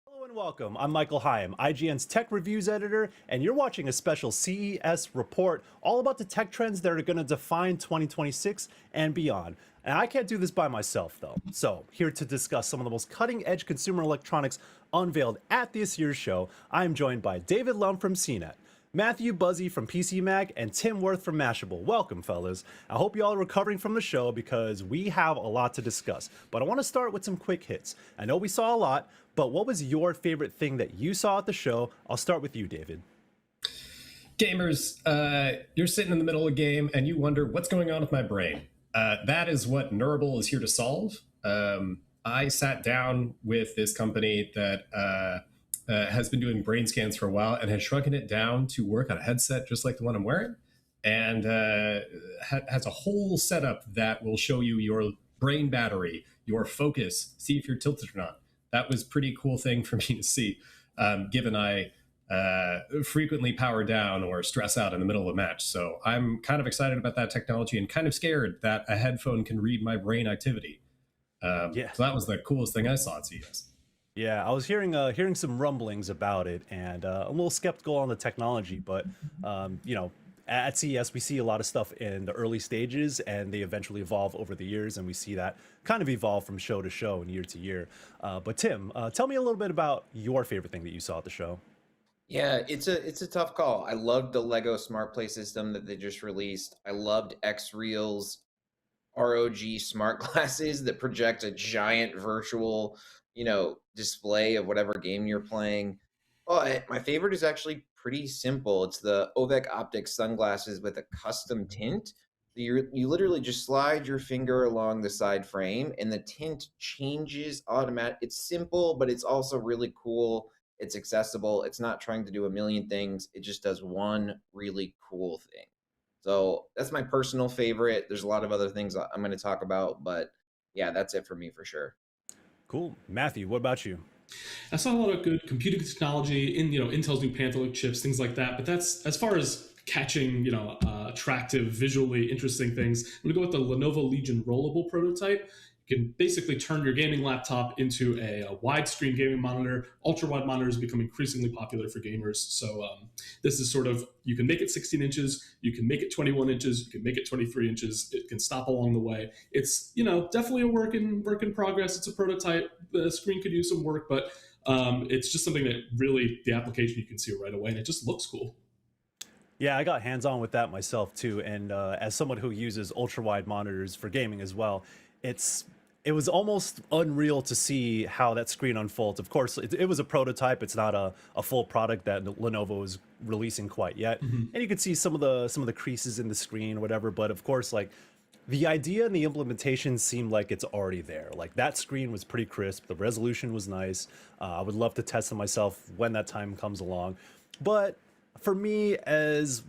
Hello and welcome. I'm Michael Higham, IGN's Tech Reviews Editor, and you're watching a special CES report all about the tech trends that are going to define 2026 and beyond. And I can't do this by myself, though. So, here to discuss some of the most cutting-edge consumer electronics unveiled at this year's show, I am joined by David Lumb from CNET, Matthew Buzzi from PC Mag, and Tim Werth from Mashable. Welcome, fellas. I hope you all are recovering from the show because we have a lot to discuss. But I want to start with some quick hits. I know we saw a lot, but what was your favorite thing that you saw at the show? I'll start with you, David. Gamers, you're sitting in the middle of a game and you wonder what's going on with my brain. That is what Neurable is here to solve. I sat down with this company that has been doing brain scans for a while and has shrunken it down to work on a headset just like the one I'm wearing, and has a whole setup that will show you your brain battery, your focus, see if you're tilted or not. That was a pretty cool thing for me to see, given I frequently power down or stress out in the middle of a match. So I'm kind of excited about that technology and kind of scared that a headphone can read my brain activity. So that was the coolest thing I saw at CES. Yeah, I was hearing some rumblings about it, and a little skeptical on the technology, but you know, at CES we see a lot of stuff in the early stages, and they eventually evolve over the years, and we see that kind of evolve from show to show and year to year. But Tim, tell me a little bit about your favorite thing that you saw at the show. Yeah, it's a tough call. I loved the Lego Smart Play system that they just released. I loved Xreal's ROG smart glasses that project a giant virtual, display of whatever game you're playing. But my favorite is actually pretty simple. It's the Ovec Optics sunglasses with a custom tint. You literally just slide your finger along the side frame and the tint changes automatic. It's simple, but it's also really cool. It's accessible. It's not trying to do a million things. It just does one really cool thing. So that's my personal favorite. There's a lot of other things I'm going to talk about, but yeah, that's it for me for sure. Cool. Matthew, what about you? I saw a lot of good computing technology in Intel's new Panther Lake chips, things like that. But that's as far as catching attractive, visually interesting things. I'm gonna go with the Lenovo Legion rollable prototype. You can basically turn your gaming laptop into a widescreen gaming monitor. Ultra wide monitors become increasingly popular for gamers. So this is sort of, you can make it 16 inches, you can make it 21 inches, you can make it 23 inches. It can stop along the way. It's definitely a work in progress. It's a prototype. The screen could use some work, but it's just something that really the application you can see right away, and it just looks cool. Yeah, I got hands-on with that myself too, and as someone who uses ultra-wide monitors for gaming as well, it was almost unreal to see how that screen unfolds. Of course, it was a prototype; it's not a full product that Lenovo is releasing quite yet, and you could see some of the creases in the screen, or whatever. But of course, like the idea and the implementation seemed like it's already there. Like that screen was pretty crisp, the resolution was nice. I would love to test it myself when that time comes along, but for me, as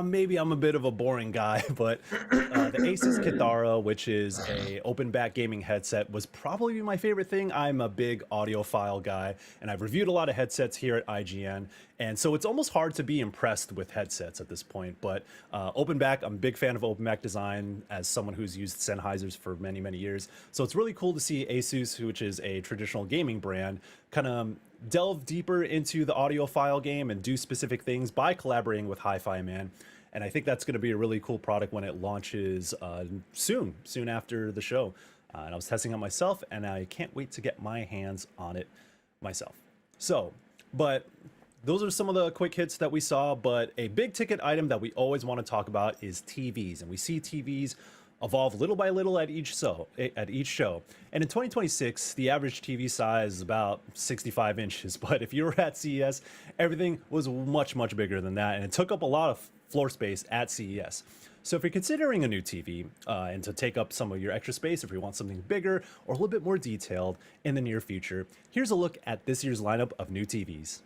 maybe I'm a bit of a boring guy, but the Asus Kithara, which is a open back gaming headset, was probably my favorite thing. I'm a big audiophile guy, and I've reviewed a lot of headsets here at IGN, and so it's almost hard to be impressed with headsets at this point. But open back, I'm a big fan of open back design as someone who's used Sennheisers for many, many years. So it's really cool to see Asus, which is a traditional gaming brand, kind of delve deeper into the audiophile game and do specific things by collaborating with Hi-Fi Man. And I think that's going to be a really cool product when it launches soon after the show. And I was testing it myself, and I can't wait to get my hands on it myself. So, but those are some of the quick hits that we saw, but a big ticket item that we always want to talk about is TVs. And we see TVs evolve little by little at each show. And in 2026, the average TV size is about 65 inches. But if you were at CES, everything was much, much bigger than that. And it took up a lot of floor space at CES. So if you're considering a new TV and to take up some of your extra space, if you want something bigger or a little bit more detailed in the near future, here's a look at this year's lineup of new TVs.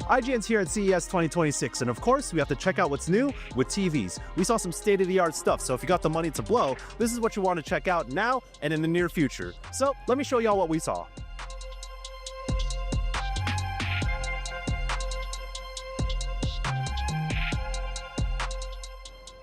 IGN's here at CES 2026, and of course, we have to check out what's new with TVs. We saw some state-of-the-art stuff, so if you got the money to blow, this is what you want to check out now and in the near future. So let me show y'all what we saw.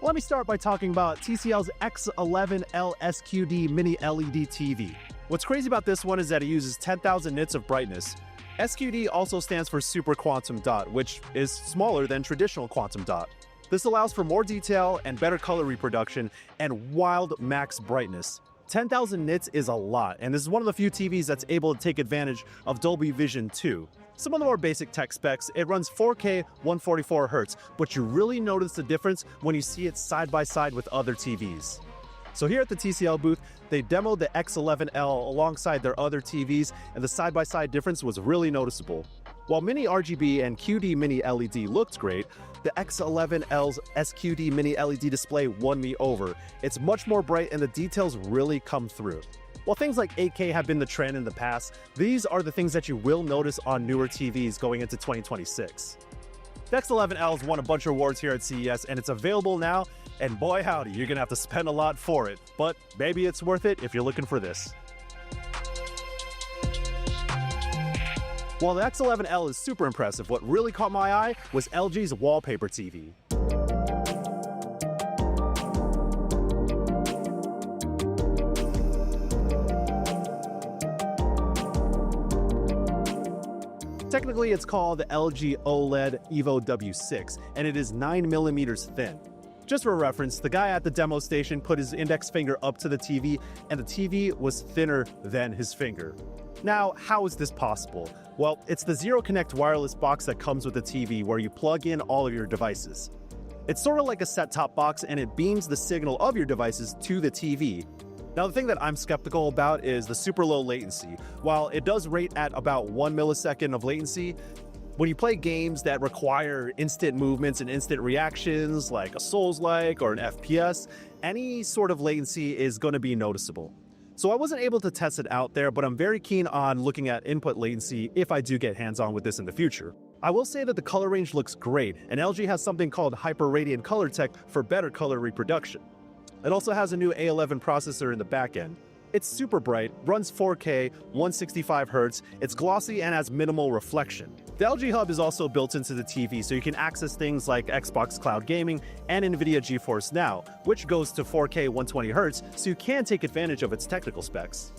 Let me start by talking about TCL's X11L SQD Mini LED TV. What's crazy about this one is that it uses 10,000 nits of brightness. SQD also stands for Super Quantum Dot, which is smaller than traditional quantum dot. This allows for more detail and better color reproduction and wild max brightness. 10,000 nits is a lot, and this is one of the few TVs that's able to take advantage of Dolby Vision 2. Some of the more basic tech specs, it runs 4K 144Hz, but you really notice the difference when you see it side by side with other TVs. So here at the TCL booth, they demoed the X11L alongside their other TVs, and the side-by-side difference was really noticeable. While Mini RGB and QD Mini LED looked great, the X11L's SQD Mini LED display won me over. It's much more bright and the details really come through. While things like 8K have been the trend in the past, these are the things that you will notice on newer TVs going into 2026. The X11L's won a bunch of awards here at CES, and it's available now. And boy howdy, you're gonna have to spend a lot for it, but maybe it's worth it if you're looking for this. While the X11L is super impressive, what really caught my eye was LG's wallpaper TV. Technically, it's called the LG OLED Evo W6, and it is 9mm thin. Just for reference, the guy at the demo station put his index finger up to the TV, and the TV was thinner than his finger. Now, how is this possible? Well, it's the Zero Connect wireless box that comes with the TV where you plug in all of your devices. It's sort of like a set-top box, and it beams the signal of your devices to the TV. Now, the thing that I'm skeptical about is the super low latency. While it does rate at about 1 millisecond of latency, when you play games that require instant movements and instant reactions, like a Souls-like or an FPS, any sort of latency is going to be noticeable. So I wasn't able to test it out there, but I'm very keen on looking at input latency if I do get hands-on with this in the future. I will say that the color range looks great, and LG has something called Hyper Radiant Color Tech for better color reproduction. It also has a new A11 processor in the back end. It's super bright, runs 4K, 165Hz, it's glossy and has minimal reflection. The LG Hub is also built into the TV, so you can access things like Xbox Cloud Gaming and NVIDIA GeForce Now, which goes to 4K 120Hz, so you can take advantage of its technical specs.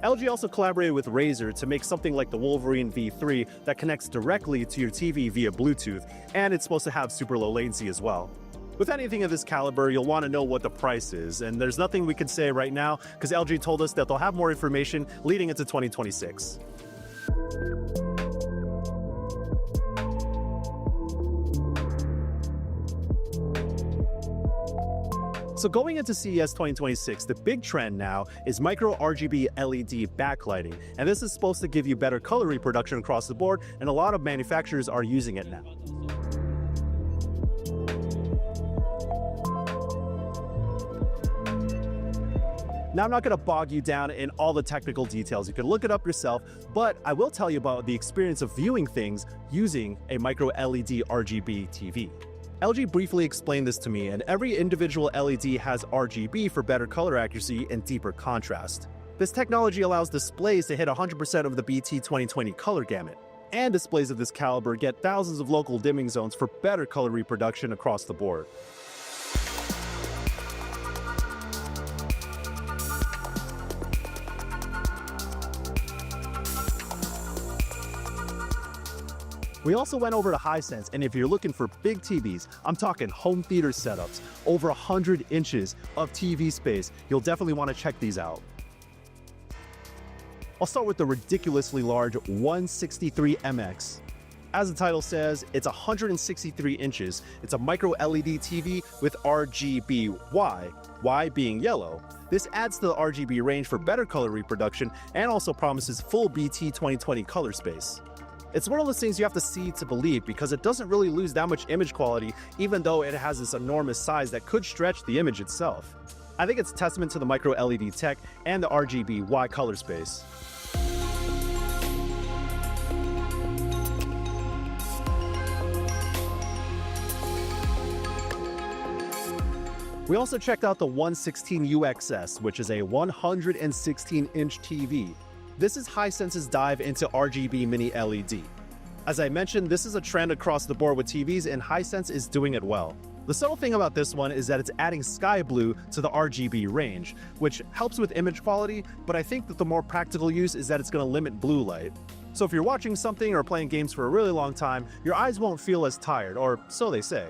LG also collaborated with Razer to make something like the Wolverine V3 that connects directly to your TV via Bluetooth, and it's supposed to have super low latency as well. With anything of this caliber, you'll want to know what the price is, and there's nothing we can say right now because LG told us that they'll have more information leading into 2026. So going into CES 2026, the big trend now is micro RGB LED backlighting, and this is supposed to give you better color reproduction across the board, and a lot of manufacturers are using it now. Now, I'm not going to bog you down in all the technical details. You can look it up yourself, but I will tell you about the experience of viewing things using a micro LED RGB TV. LG briefly explained this to me, and every individual LED has RGB for better color accuracy and deeper contrast. This technology allows displays to hit 100% of the BT 2020 color gamut, and displays of this caliber get thousands of local dimming zones for better color reproduction across the board. We also went over to Hisense, and if you're looking for big TVs, I'm talking home theater setups, over 100 inches of TV space, you'll definitely want to check these out. I'll start with the ridiculously large 163MX. As the title says, it's 163 inches. It's a micro LED TV with RGB Y being yellow. This adds to the RGB range for better color reproduction and also promises full BT 2020 color space. It's one of those things you have to see to believe because it doesn't really lose that much image quality even though it has this enormous size that could stretch the image itself. I think it's a testament to the micro LED tech and the RGB Y color space. We also checked out the 116UXS, which is a 116-inch TV. This is Hisense's dive into RGB mini LED. As I mentioned, this is a trend across the board with TVs, and Hisense is doing it well. The subtle thing about this one is that it's adding sky blue to the RGB range, which helps with image quality, but I think that the more practical use is that it's going to limit blue light. So if you're watching something or playing games for a really long time, your eyes won't feel as tired, or so they say.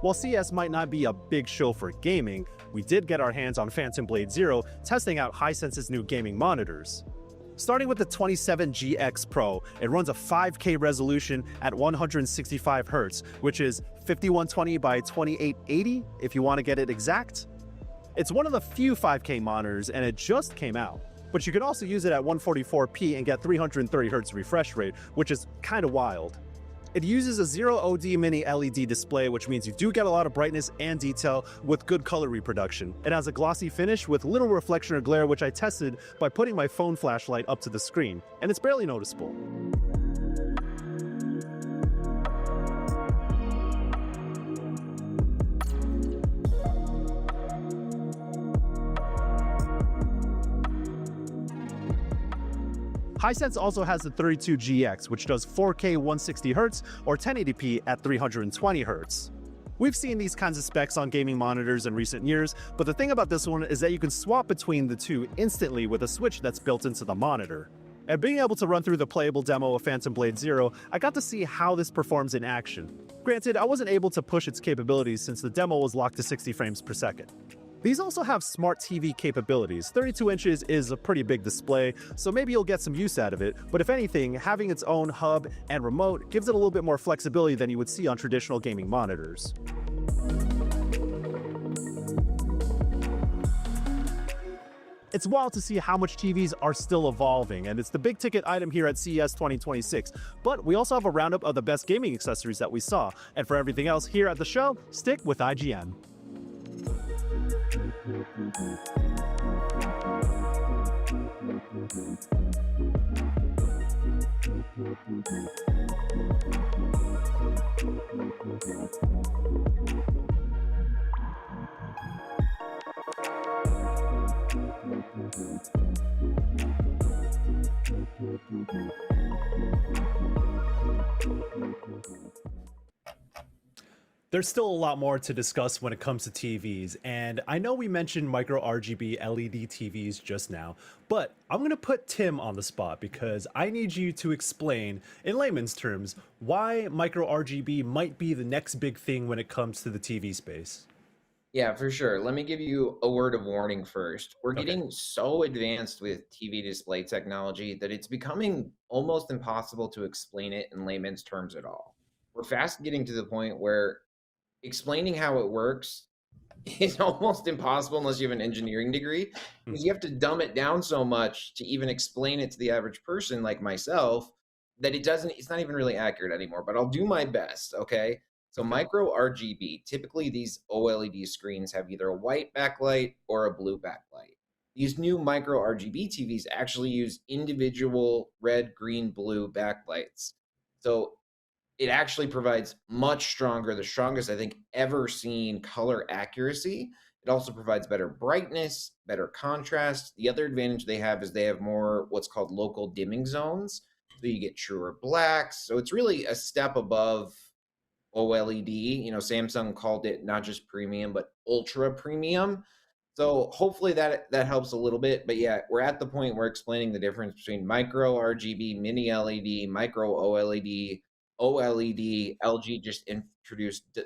While CES might not be a big show for gaming, we did get our hands on Phantom Blade Zero, testing out Hisense's new gaming monitors. Starting with the 27GX Pro, it runs a 5K resolution at 165Hz, which is 5120 by 2880 if you want to get it exact. It's one of the few 5K monitors, and it just came out. But you can also use it at 144p and get 330Hz refresh rate, which is kind of wild. It uses a Zero OD mini LED display, which means you do get a lot of brightness and detail with good color reproduction. It has a glossy finish with little reflection or glare, which I tested by putting my phone flashlight up to the screen, and it's barely noticeable. Hisense also has the 32GX, which does 4K 160Hz or 1080p at 320Hz. We've seen these kinds of specs on gaming monitors in recent years, but the thing about this one is that you can swap between the two instantly with a switch that's built into the monitor. And being able to run through the playable demo of Phantom Blade Zero, I got to see how this performs in action. Granted, I wasn't able to push its capabilities since the demo was locked to 60 frames per second. These also have smart TV capabilities. 32 inches is a pretty big display, so maybe you'll get some use out of it, but if anything, having its own hub and remote gives it a little bit more flexibility than you would see on traditional gaming monitors. It's wild to see how much TVs are still evolving, and it's the big ticket item here at CES 2026. But we also have a roundup of the best gaming accessories that we saw. And for everything else here at the show, stick with IGN. There's still a lot more to discuss when it comes to TVs, and I know we mentioned micro RGB LED TVs just now, but I'm going to put Tim on the spot because I need you to explain, in layman's terms, why micro RGB might be the next big thing when it comes to the TV space. Yeah, for sure. Let me give you a word of warning first. We're Okay. getting so advanced with TV display technology that it's becoming almost impossible to explain it in layman's terms at all. We're fast getting to the point where explaining how it works is almost impossible unless you have an engineering degree, because you have to dumb it down so much to even explain it to the average person like myself that it's not even really accurate anymore, but I'll do my best, okay? So Okay. micro RGB, typically these OLED screens have either a white backlight or a blue backlight. These new micro RGB TVs actually use individual red, green, blue backlights. So it actually provides much stronger, the strongest I think ever seen color accuracy. It also provides better brightness, better contrast. The other advantage they have is they have more what's called local dimming zones. So you get truer blacks. So it's really a step above OLED. You know, Samsung called it not just premium, but ultra premium. So hopefully that helps a little bit. But yeah, we're at the point where explaining the difference between micro RGB, mini LED, micro OLED, OLED. LG just introduced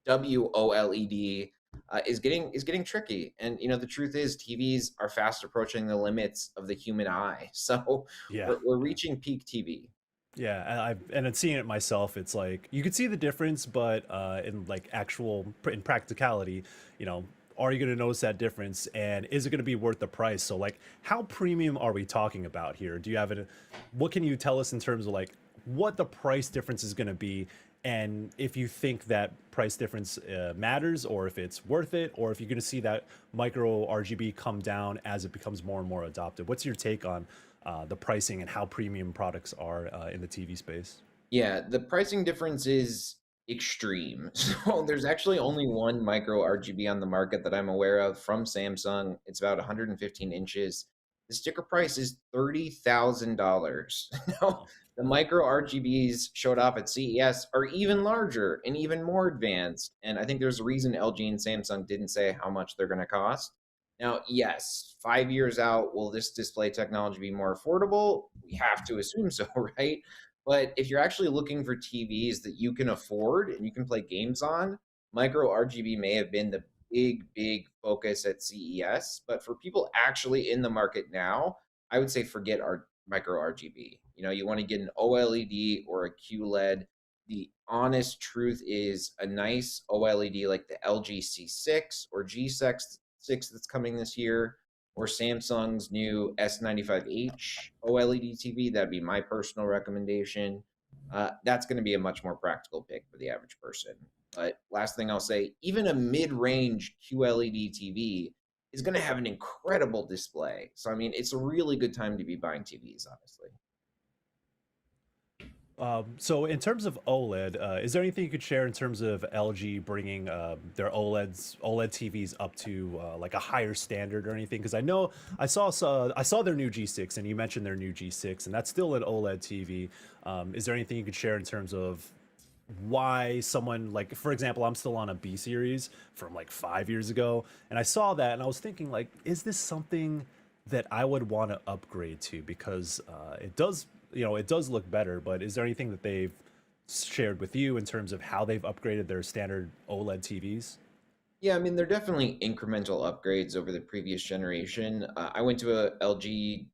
WOLED. Is getting tricky. And you know, the truth is TVs are fast approaching the limits of the human eye. So Yeah. we're reaching peak TV. Yeah, and I'm seeing it myself. It's like you could see the difference, but in like in practicality, you know, are you going to notice that difference, and is it going to be worth the price? So like, how premium are we talking about here? Do you have it? What can you tell us in terms of like what the price difference is going to be, and if you think that price difference matters, or if it's worth it, or if you're going to see that micro RGB come down as it becomes more and more adopted? What's your take on the pricing and how premium products are in the TV space? Yeah, the pricing difference is extreme. So there's actually only one micro RGB on the market that I'm aware of from Samsung. It's about 115 inches. The sticker price is $30,000. Now, Wow. the micro RGBs showed off at CES are even larger and even more advanced. And I think there's a reason LG and Samsung didn't say how much they're going to cost. Now, yes, 5 years out, will this display technology be more affordable? We have to assume so, right? But if you're actually looking for TVs that you can afford and you can play games on, micro RGB may have been the big focus at CES. But for people actually in the market now, I would say forget our micro RGB. You know, you want to get an OLED or a QLED. The honest truth is a nice OLED like the LG C6 or G6 that's coming this year, or Samsung's new S95H OLED TV. That'd be my personal recommendation. That's going to be a much more practical pick for the average person. But last thing I'll say, even a mid-range QLED TV is going to have an incredible display. So, I mean, it's a really good time to be buying TVs, honestly. So in terms of OLED, is there anything you could share in terms of LG bringing their OLED TVs up to like a higher standard or anything? Because I saw their new G6, and you mentioned their new G6, and that's still an OLED TV. Is there anything you could share in terms of why someone, like, for example, I'm still on a B series from like 5 years ago, and I saw that and I was thinking, like, is this something that I would want to upgrade to? Because it does, it does look better, but is there anything that they've shared with you in terms of how they've upgraded their standard OLED TVs? Yeah, I mean, they're definitely incremental upgrades over the previous generation. I went to a LG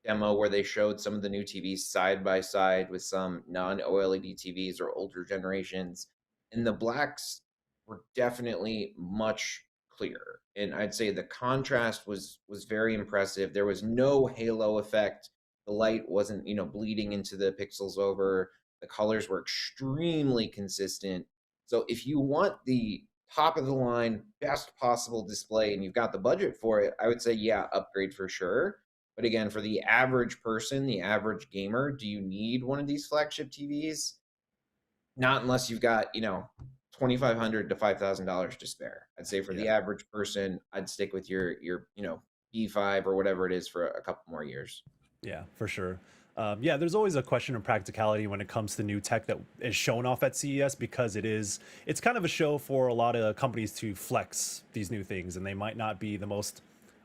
demo where they showed some of the new TVs side by side with some non-OLED TVs or older generations, and the blacks were definitely much clearer. And I'd say the contrast was very impressive. There was no halo effect. The light wasn't, bleeding into the pixels over. The colors were extremely consistent. So if you want the top of the line, best possible display, and you've got the budget for it, I would say, yeah, upgrade for sure. But again, for the average person, the average gamer, do you need one of these flagship TVs? Not unless you've got, $2,500 to $5,000 to spare. I'd say for the average person, I'd stick with your B5 or whatever it is for a couple more years. Yeah, for sure. Yeah, there's always a question of practicality when it comes to new tech that is shown off at CES, because it's kind of a show for a lot of companies to flex these new things, and they might not be the most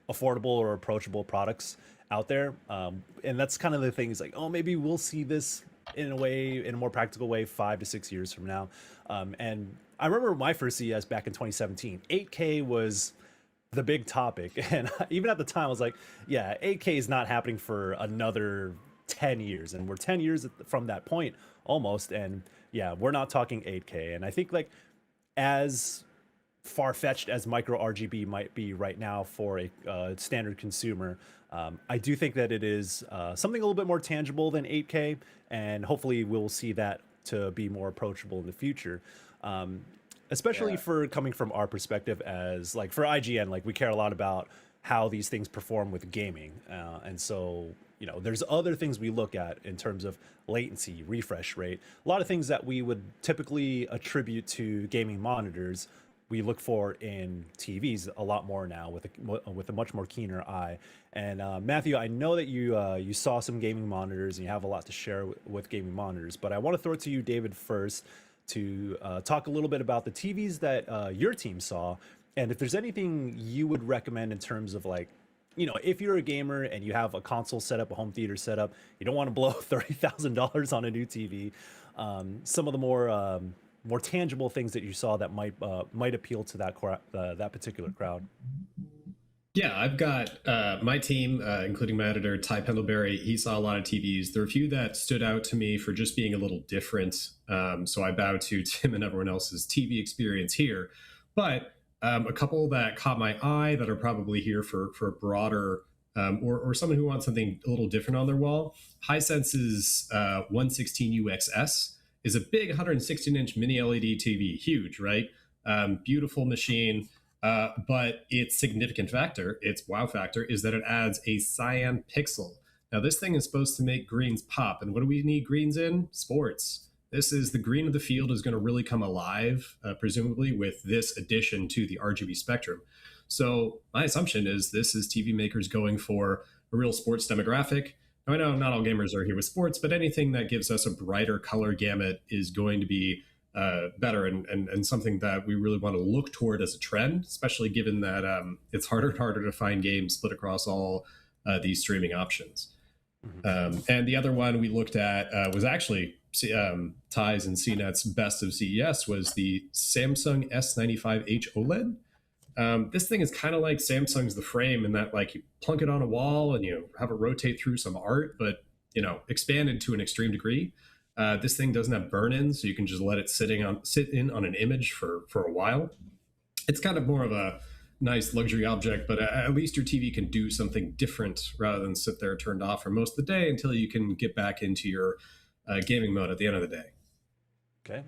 affordable or approachable products out there. And that's kind of the thing, is like, oh, maybe we'll see this in a more practical way 5 to 6 years from now. And I remember my first CES back in 2017, 8K was the big topic. And even at the time, I was like, yeah, 8K is not happening for another 10 years. And we're 10 years from that point almost. And yeah, we're not talking 8K. And I think, like, as far-fetched as micro RGB might be right now for a standard consumer, I do think that it is something a little bit more tangible than 8K, and hopefully we'll see that to be more approachable in the future. Especially for coming from our perspective, as like for IGN, like we care a lot about how these things perform with gaming, and so there's other things we look at in terms of latency, refresh rate, a lot of things that we would typically attribute to gaming monitors, we look for in TVs a lot more now, with a much more keener eye. And Matthew, I know that you saw some gaming monitors and you have a lot to share with gaming monitors, but I want to throw it to you, David, first to talk a little bit about the TVs that your team saw, and if there's anything you would recommend in terms of, like, if you're a gamer and you have a console set up, a home theater set up, you don't want to blow $30,000 on a new TV. Some of the more tangible things that you saw that might appeal to that particular crowd. Yeah, I've got my team, including my editor, Ty Pendlebury. He saw a lot of TVs. There were a few that stood out to me for just being a little different. So I bow to Tim and everyone else's TV experience here. But a couple that caught my eye that are probably here for a broader or someone who wants something a little different on their wall. Hisense's 116UXS is a big 116-inch mini LED TV. Huge, right? Beautiful machine. But its significant factor, its wow factor, is that it adds a cyan pixel. Now, this thing is supposed to make greens pop. And what do we need greens in? Sports. This is the green of the field is going to really come alive, presumably, with this addition to the RGB spectrum. So my assumption is this is TV makers going for a real sports demographic. Now, I know not all gamers are here with sports, but anything that gives us a brighter color gamut is going to be better and something that we really want to look toward as a trend, especially given that it's harder and harder to find games split across all these streaming options. And the other one we looked at was actually Ty's and CNET's best of CES, was the Samsung S95H OLED. This thing is kind of like Samsung's The Frame, in that, like, you plunk it on a wall and you have it rotate through some art, but expanded to an extreme degree. This thing doesn't have burn-ins, so you can just let it sit in on an image for a while. It's kind of more of a nice luxury object, but at least your TV can do something different rather than sit there turned off for most of the day until you can get back into your gaming mode at the end of the day. Okay.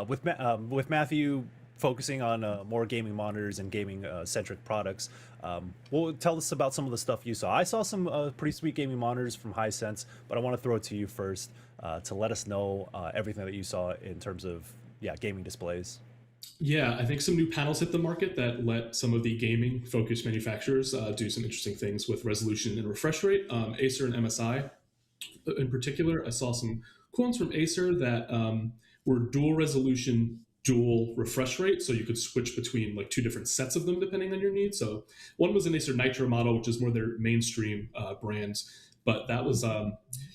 With Matthew focusing on more gaming monitors and gaming centric products, well, tell us about some of the stuff you saw. I saw some pretty sweet gaming monitors from Hisense, but I want to throw it to you first to let us know everything that you saw in terms of gaming displays. Yeah, I think some new panels hit the market that let some of the gaming focused manufacturers do some interesting things with resolution and refresh rate. Acer and MSI in particular, I saw some cool ones from Acer that were dual resolution dual refresh rate, so you could switch between like 2 different sets of them depending on your needs. So one was an Acer Nitro model, which is more their mainstream brand, but that was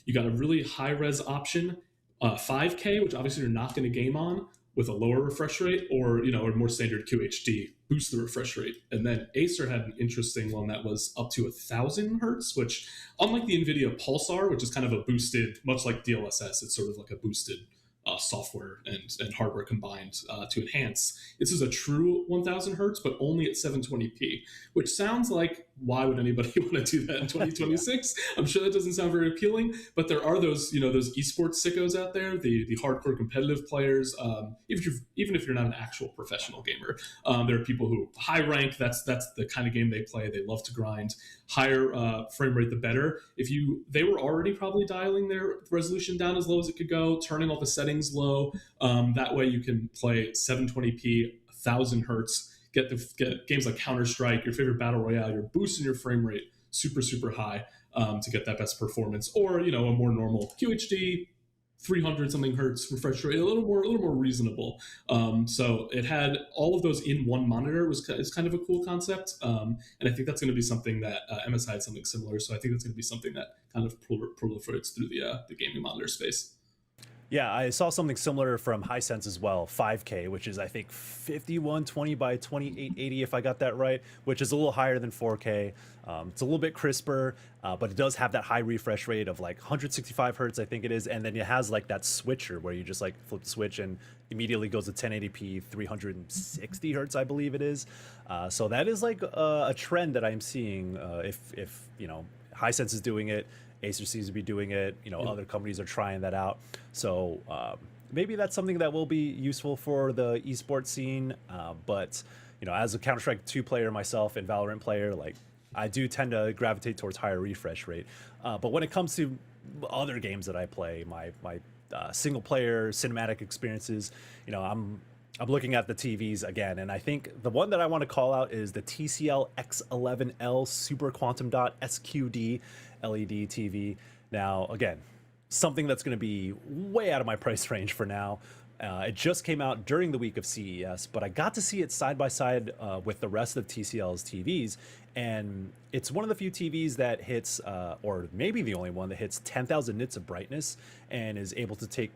you got a really high res option, 5K, which obviously you're not going to game on, with a lower refresh rate, or a more standard QHD, boost the refresh rate. And then Acer had an interesting one that was up to 1,000 hertz, which, unlike the NVIDIA Pulsar, which is kind of a boosted, much like DLSS, it's sort of like a boosted software and hardware combined to enhance. This is a true 1000 hertz, but only at 720p, which sounds like, why would anybody want to do that in 2026? Yeah. I'm sure that doesn't sound very appealing, but there are those, those esports sickos out there, the hardcore competitive players. Even if you're not an actual professional gamer, there are people who high rank. That's the kind of game they play. They love to grind. Higher frame rate, the better. They were already probably dialing their resolution down as low as it could go, turning all the settings low. That way you can play 720p, 1000 hertz, get games like Counter-Strike, your favorite battle royale. You're boosting your frame rate super, super high to get that best performance, or a more normal QHD, 300 something hertz refresh rate, a little more reasonable. So it had all of those in one monitor. Is kind of a cool concept, and I think that's going to be something that MSI had something similar. So I think that's going to be something that kind of proliferates through the gaming monitor space. Yeah, I saw something similar from Hisense as well, 5K, which is I think 5120 by 2880 if I got that right, which is a little higher than 4K. It's a little bit crisper, but it does have that high refresh rate of like 165 hertz, I think it is, and then it has like that switcher where you just like flip the switch and immediately goes to 1080p, 360 hertz, I believe it is. So that is like a trend that I'm seeing. If Hisense is doing it, Acer seems to be doing it. Other companies are trying that out. So maybe that's something that will be useful for the esports scene. But as a Counter-Strike 2 player myself and Valorant player, like I do tend to gravitate towards higher refresh rate. But when it comes to other games that I play, my single player cinematic experiences, I'm looking at the TVs again, and I think the one that I want to call out is the TCL X11L Super Quantum Dot SQD LED TV. Now, again, something that's going to be way out of my price range for now. It just came out during the week of CES, but I got to see it side by side with the rest of TCL's TVs, and it's one of the few TVs that hits, or maybe the only one that hits 10,000 nits of brightness and is able to take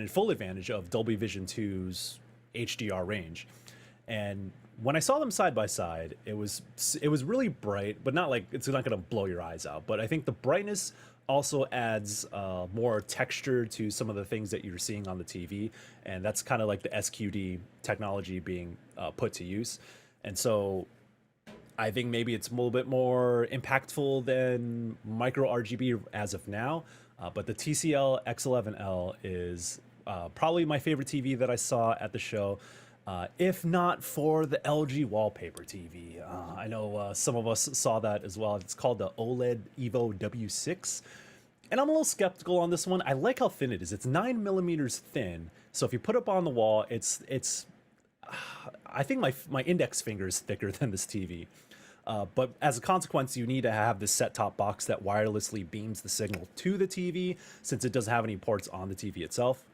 full advantage of Dolby Vision 2's HDR range. And when I saw them side by side, it was really bright, but not like it's not going to blow your eyes out. But I think the brightness also adds more texture to some of the things that you're seeing on the TV, and that's kind of like the SQD technology being put to use. And so I think maybe it's a little bit more impactful than micro RGB as of now. But the TCL X11L is probably my favorite TV that I saw at the show. If not for the LG wallpaper TV. I know some of us saw that as well. It's called the OLED Evo W6. And I'm a little skeptical on this one. I like how thin it is. It's 9 millimeters thin. So if you put it up on the wall, it's I think my index finger is thicker than this TV. But as a consequence, you need to have this set-top box that wirelessly beams the signal to the TV, since it doesn't have any ports on the TV itself.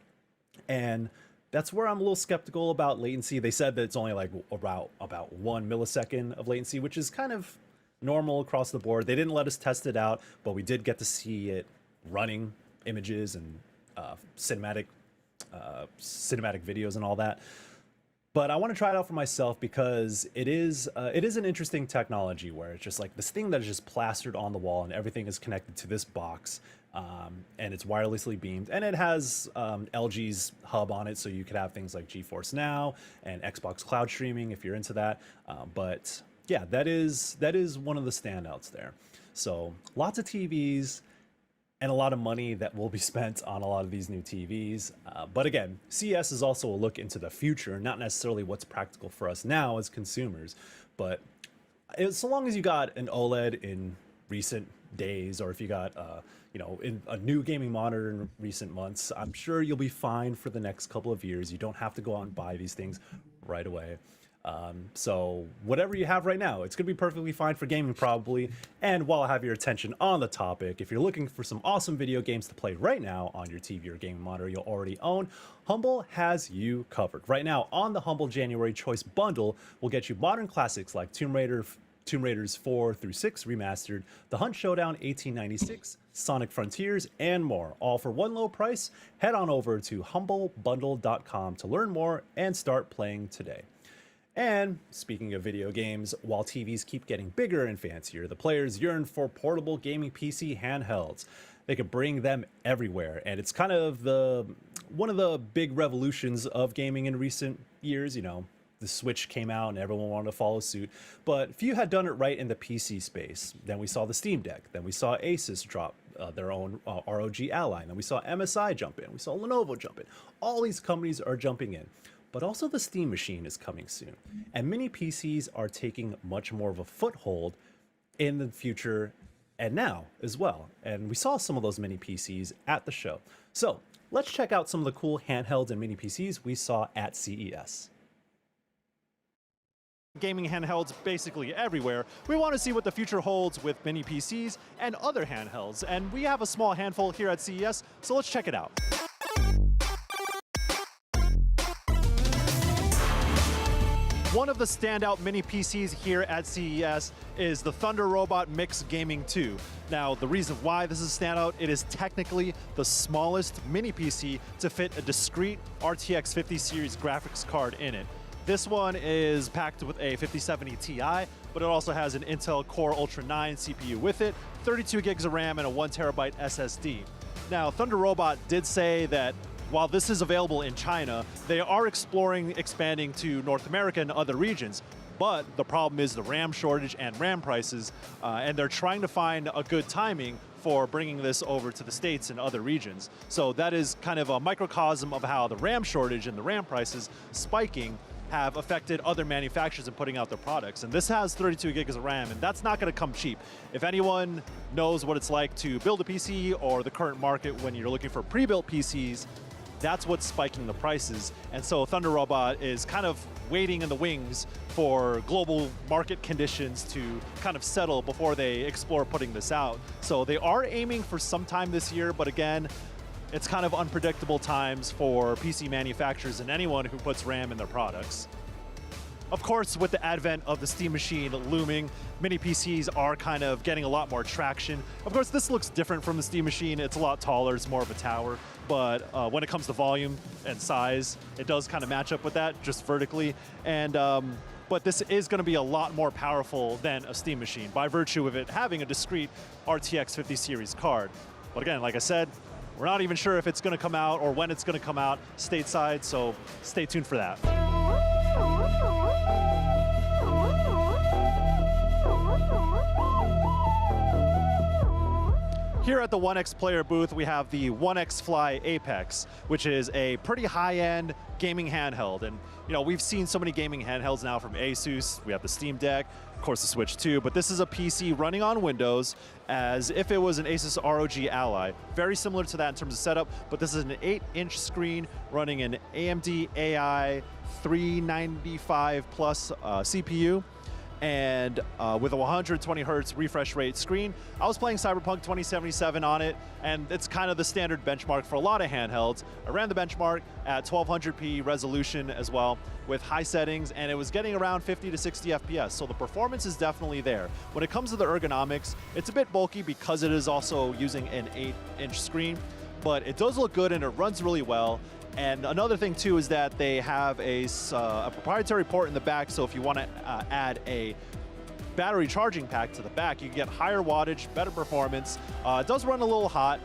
And that's where I'm a little skeptical about latency. They said that it's only like about 1 millisecond of latency, which is kind of normal across the board. They didn't let us test it out, but we did get to see it running images and cinematic videos and all that. But I want to try it out for myself because it is an interesting technology where it's just like this thing that is just plastered on the wall and everything is connected to this box. And it's wirelessly beamed, and it has LG's hub on it, so you could have things like GeForce Now and Xbox Cloud streaming if you're into that. But yeah, that is one of the standouts there. So lots of TVs and a lot of money that will be spent on a lot of these new TVs. But again, CES is also a look into the future, not necessarily what's practical for us now as consumers, but so long as you got an OLED in recent days, or if you got in a new gaming monitor in recent months, I'm sure you'll be fine for the next couple of years. You don't have to go out and buy these things right away. So whatever you have right now, it's going to be perfectly fine for gaming probably. And while I have your attention on the topic, if you're looking for some awesome video games to play right now on your TV or gaming monitor you'll already own, Humble has you covered. Right now on the Humble January Choice Bundle, we'll get you modern classics like Tomb Raiders 4 through 6 remastered, The Hunt Showdown 1896, Sonic Frontiers, and more, all for one low price. Head on over to humblebundle.com to learn more and start playing today. And speaking of video games, while TVs keep getting bigger and fancier, the players yearn for portable gaming PC handhelds. They could bring them everywhere, and it's kind of one of the big revolutions of gaming in recent years. You know, the Switch came out and everyone wanted to follow suit, but few had done it right in the PC space. Then we saw the Steam Deck, then we saw Asus drop their own ROG Ally, and then we saw MSI jump in, we saw Lenovo jump in. All these companies are jumping in. But also the Steam Machine is coming soon, and mini PCs are taking much more of a foothold in the future and now as well. And we saw some of those mini PCs at the show. So let's check out some of the cool handhelds and mini PCs we saw at CES. Gaming handhelds basically everywhere. We want to see what the future holds with mini PCs and other handhelds, and we have a small handful here at CES, so let's check it out. One of the standout mini PCs here at CES is the Thunder Robot Mix Gaming 2. Now, the reason why this is a standout, it is technically the smallest mini PC to fit a discrete RTX 50 series graphics card in it. This one is packed with a 5070 Ti, but it also has an Intel Core Ultra 9 CPU with it, 32 gigs of RAM, and a 1 terabyte SSD. Now, Thunder Robot did say that while this is available in China, they are exploring expanding to North America and other regions. But the problem is the RAM shortage and RAM prices, and they're trying to find a good timing for bringing this over to the States and other regions. So that is kind of a microcosm of how the RAM shortage and the RAM prices spiking have affected other manufacturers in putting out their products. And this has 32 gigs of RAM, and that's not gonna come cheap. If anyone knows what it's like to build a PC or the current market when you're looking for pre-built PCs, that's what's spiking the prices. And so Thunder Robot is kind of waiting in the wings for global market conditions to kind of settle before they explore putting this out. So they are aiming for sometime this year, but again, it's kind of unpredictable times for PC manufacturers and anyone who puts RAM in their products. Of course, with the advent of the Steam Machine looming, mini PCs are kind of getting a lot more traction. Of course, this looks different from the Steam Machine. It's a lot taller, it's more of a tower. But when it comes to volume and size, it does kind of match up with that, just vertically. And but this is going to be a lot more powerful than a Steam Machine by virtue of it having a discrete RTX 50 series card. But again, like I said, we're not even sure if it's going to come out or when it's going to come out stateside, so stay tuned for that. Here at the 1X Player booth, we have the 1X Fly Apex, which is a pretty high-end gaming handheld. And you know, we've seen so many gaming handhelds now from Asus. We have the Steam Deck, of course the Switch 2, but this is a PC running on Windows as if it was an Asus ROG Ally. Very similar to that in terms of setup, but this is an 8-inch screen running an AMD AI 395 plus CPU. And with a 120 hertz refresh rate screen. I was playing Cyberpunk 2077 on it, and it's kind of the standard benchmark for a lot of handhelds. I ran the benchmark at 1200p resolution as well with high settings, and it was getting around 50 to 60 FPS, so the performance is definitely there. When it comes to the ergonomics, it's a bit bulky because it is also using an 8-inch screen, but it does look good and it runs really well. And another thing too is that they have a proprietary port in the back, so if you want to add a battery charging pack to the back, you can get higher wattage, better performance. It does run a little hot,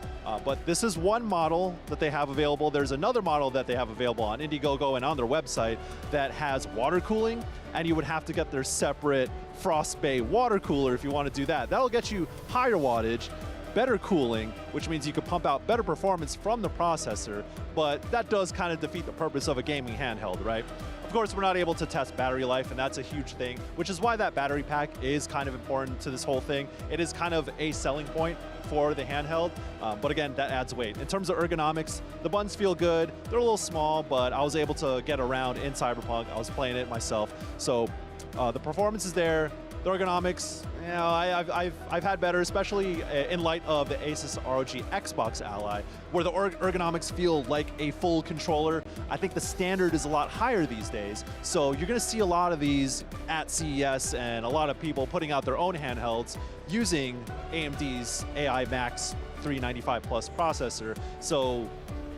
but this is one model that they have available. There's another model that they have available on Indiegogo and on their website that has water cooling, and you would have to get their separate Frost Bay water cooler if you want to do that. That'll get you higher wattage, better cooling, which means you could pump out better performance from the processor, but that does kind of defeat the purpose of a gaming handheld, right? Of course, we're not able to test battery life, and that's a huge thing, which is why that battery pack is kind of important to this whole thing. It is kind of a selling point for the handheld, but again, that adds weight. In terms of ergonomics, the buttons feel good. They're a little small, but I was able to get around in Cyberpunk. I was playing it myself, so the performance is there. The ergonomics, you know, I've had better, especially in light of the Asus ROG Xbox Ally, where the ergonomics feel like a full controller. I think the standard is a lot higher these days, so you're going to see a lot of these at CES and a lot of people putting out their own handhelds using AMD's AI Max 395 Plus processor. So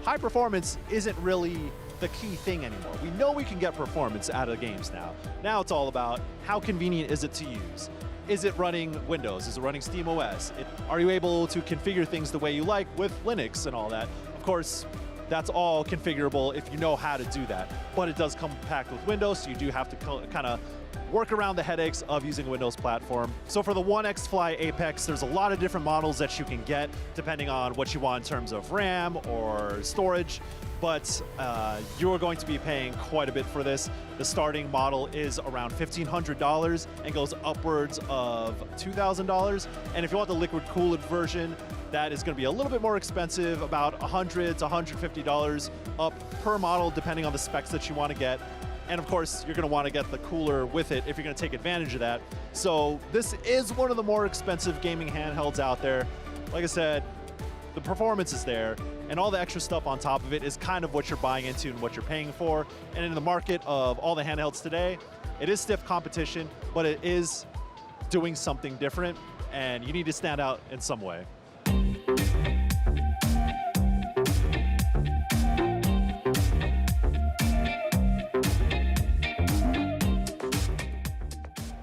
high performance isn't really the key thing anymore. We know we can get performance out of the games now. Now it's all about how convenient is it to use? Is it running Windows? Is it running SteamOS? Are you able to configure things the way you like with Linux and all that? Of course, that's all configurable if you know how to do that. But it does come packed with Windows, so you do have to kind of work around the headaches of using a Windows platform. So for the One X Fly Apex, there's a lot of different models that you can get depending on what you want in terms of RAM or storage, but you're going to be paying quite a bit for this. The starting model is around $1,500 and goes upwards of $2,000. And if you want the liquid cooled version, that is going to be a little bit more expensive, about $100 to $150 up per model, depending on the specs that you want to get. And of course, you're going to want to get the cooler with it if you're going to take advantage of that. So this is one of the more expensive gaming handhelds out there. Like I said, the performance is there, and all the extra stuff on top of it is kind of what you're buying into and what you're paying for. And in the market of all the handhelds today, it is stiff competition, but it is doing something different, and you need to stand out in some way.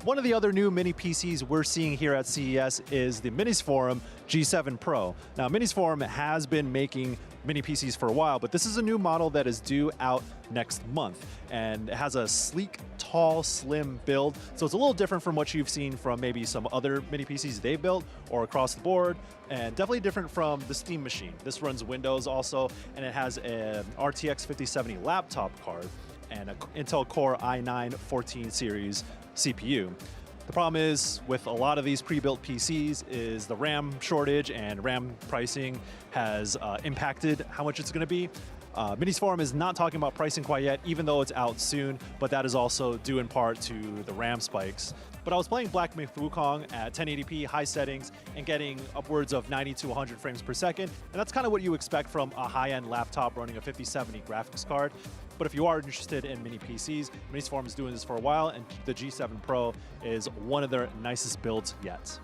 One of the other new mini PCs we're seeing here at CES is the Minis Forum G7 Pro. Now, Minis Forum has been making mini PCs for a while, but this is a new model that is due out next month, and it has a sleek, tall, slim build. So it's a little different from what you've seen from maybe some other mini PCs they've built or across the board, and definitely different from the Steam Machine. This runs Windows also, and it has an RTX 5070 laptop card and an Intel Core i9-14 series CPU. The problem is with a lot of these pre-built PCs is the RAM shortage, and RAM pricing has impacted how much it's going to be. Minis Forum is not talking about pricing quite yet, even though it's out soon, but that is also due in part to the RAM spikes. But I was playing Black Myth Wukong at 1080p high settings and getting upwards of 90 to 100 frames per second, and that's kind of what you expect from a high-end laptop running a 5070 graphics card. But if you are interested in mini PCs, Minis Forum is doing this for a while, and the G7 Pro is one of their nicest builds yet.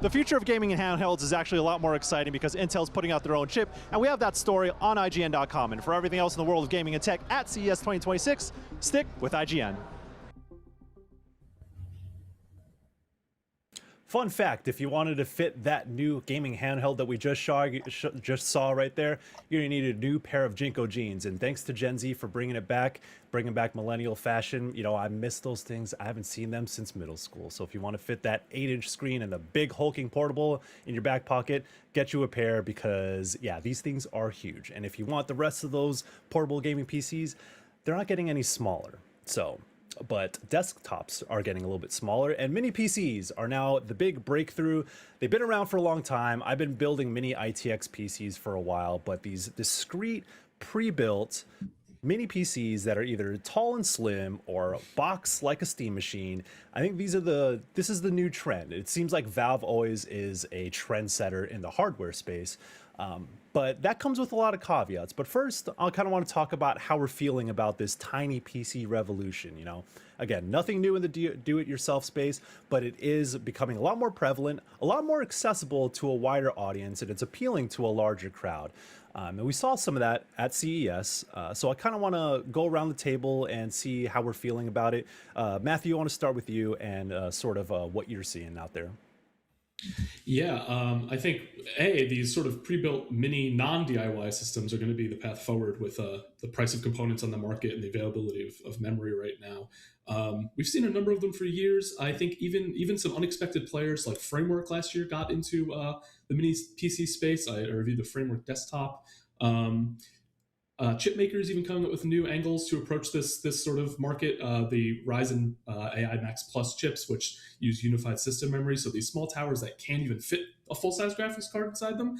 The future of gaming and handhelds is actually a lot more exciting because Intel's putting out their own chip, and we have that story on IGN.com. And for everything else in the world of gaming and tech at CES 2026, stick with IGN. Fun fact, if you wanted to fit that new gaming handheld that we just saw right there, you're going to need a new pair of Jinko jeans. And thanks to Gen Z for bringing back millennial fashion. You know, I miss those things. I haven't seen them since middle school. So if you want to fit that 8-inch screen and the big hulking portable in your back pocket, get you a pair because, yeah, these things are huge. And if you want the rest of those portable gaming PCs, they're not getting any smaller. But desktops are getting a little bit smaller, and mini PCs are now the big breakthrough. They've been around for a long time. I've been building mini ITX PCs for a while, but these discrete, pre-built mini PCs that are either tall and slim or box like a Steam Machine, I think this is the new trend. It seems like Valve always is a trendsetter in the hardware space. But that comes with a lot of caveats. But first, I kind of want to talk about how we're feeling about this tiny PC revolution. You know, again, nothing new in the do-it-yourself space, but it is becoming a lot more prevalent, a lot more accessible to a wider audience, and it's appealing to a larger crowd. And we saw some of that at CES. So I kind of want to go around the table and see how we're feeling about it. Matthew, I want to start with you and sort of what you're seeing out there. Yeah, I think these sort of pre-built mini non-DIY systems are going to be the path forward with the price of components on the market and the availability of memory right now. We've seen a number of them for years. I think even some unexpected players like Framework last year got into the mini PC space. I reviewed the Framework desktop. Chip makers even coming up with new angles to approach this sort of market. The Ryzen AI Max Plus chips, which use unified system memory, so these small towers that can't even fit a full-size graphics card inside them,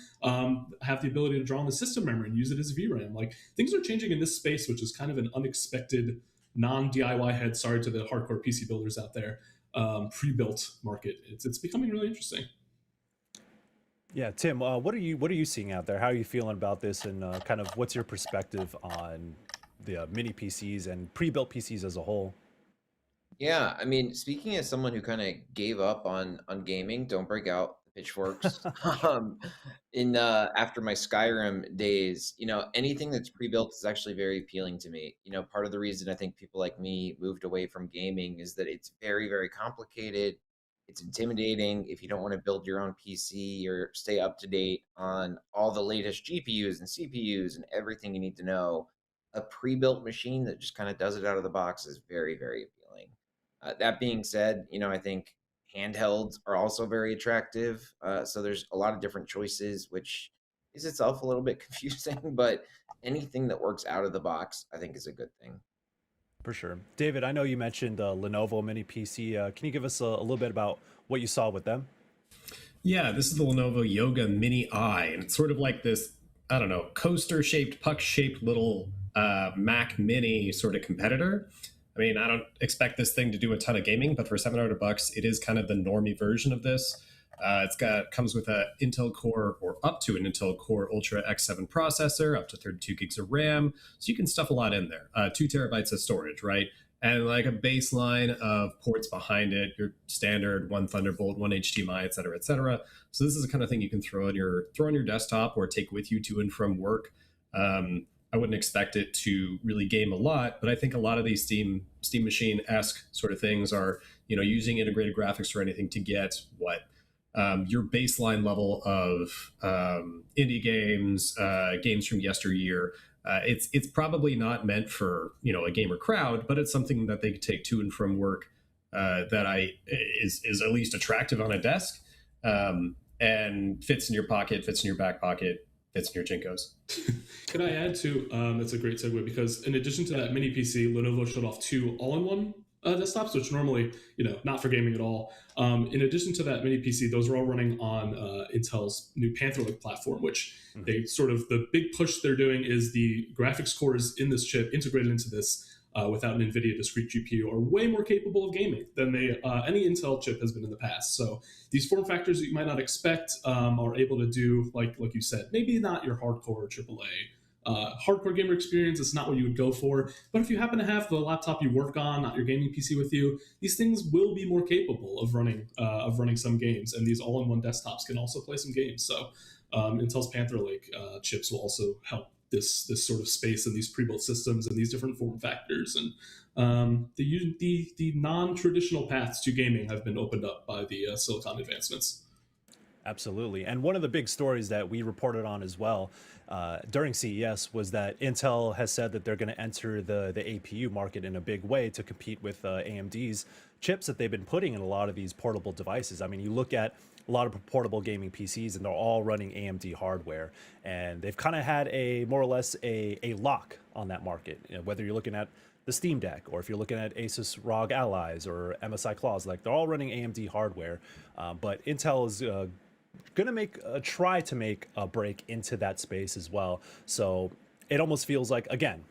have the ability to draw on the system memory and use it as VRAM. Like, things are changing in this space, which is kind of an unexpected non-DIY head. Sorry to the hardcore PC builders out there. Pre-built market. It's becoming really interesting. Yeah, Tim, what are you seeing out there? How are you feeling about this, and kind of what's your perspective on the mini PCs and pre-built PCs as a whole? Yeah, I mean, speaking as someone who kind of gave up on gaming, don't break out the pitchforks. um, in After my Skyrim days, anything that's pre-built is actually very appealing to me. Part of the reason I think people like me moved away from gaming is that it's very, very complicated. It's intimidating if you don't want to build your own PC or stay up to date on all the latest GPUs and CPUs and everything you need to know. A pre-built machine that just kind of does it out of the box is very, very appealing. That being said, I think handhelds are also very attractive. So there's a lot of different choices, which is itself a little bit confusing, but anything that works out of the box, I think, is a good thing. For sure. David, I know you mentioned Lenovo Mini PC. Can you give us a little bit about what you saw with them? Yeah, this is the Lenovo Yoga Mini I, and it's sort of like this, I don't know, coaster-shaped, puck-shaped little Mac Mini sort of competitor. I mean, I don't expect this thing to do a ton of gaming, but for $700, it is kind of the normie version of this. Comes with a Intel Core, or up to an Intel Core Ultra X7 processor, up to 32 gigs of RAM, so you can stuff a lot in there. 2 terabytes of storage, right? And like a baseline of ports behind it, your standard one Thunderbolt, one HDMI, et cetera, et cetera. So this is the kind of thing you can throw on your desktop or take with you to and from work. I wouldn't expect it to really game a lot, but I think a lot of these Steam Machine-esque sort of things are, using integrated graphics or anything to get your baseline level of indie games, games from yesteryear. It's probably not meant for a gamer crowd, but it's something that they could take to and from work that is at least attractive on a desk, and fits in your pocket, fits in your back pocket, fits in your Jinkos. Could I add to, that's a great segue, because in addition to that mini PC, Lenovo showed off 2 all-in-one desktops, which normally, not for gaming at all. In addition to that mini PC, those are all running on Intel's new Panther Lake platform, which they sort of, the big push they're doing is the graphics cores in this chip integrated into this without an NVIDIA discrete GPU are way more capable of gaming than any Intel chip has been in the past. So these form factors that you might not expect are able to do, like you said, maybe not your hardcore AAA hardcore gamer experience. It's not what you would go for. But if you happen to have the laptop you work on, not your gaming PC with you, these things will be more capable of running some games. And these all-in-one desktops can also play some games. So Intel's Panther Lake chips will also help this sort of space and these pre-built systems and these different form factors. And the non-traditional paths to gaming have been opened up by the silicon advancements. Absolutely. And one of the big stories that we reported on as well during CES was that Intel has said that they're going to enter the APU market in a big way to compete with AMD's chips that they've been putting in a lot of these portable devices. I mean, you look at a lot of portable gaming PCs and they're all running AMD hardware, and they've kind of had more or less a lock on that market. Whether you're looking at the Steam Deck, or if you're looking at Asus ROG Allies or MSI Claws, like they're all running AMD hardware. But Intel is going to try to make a break into that space as well. So it almost feels like, again,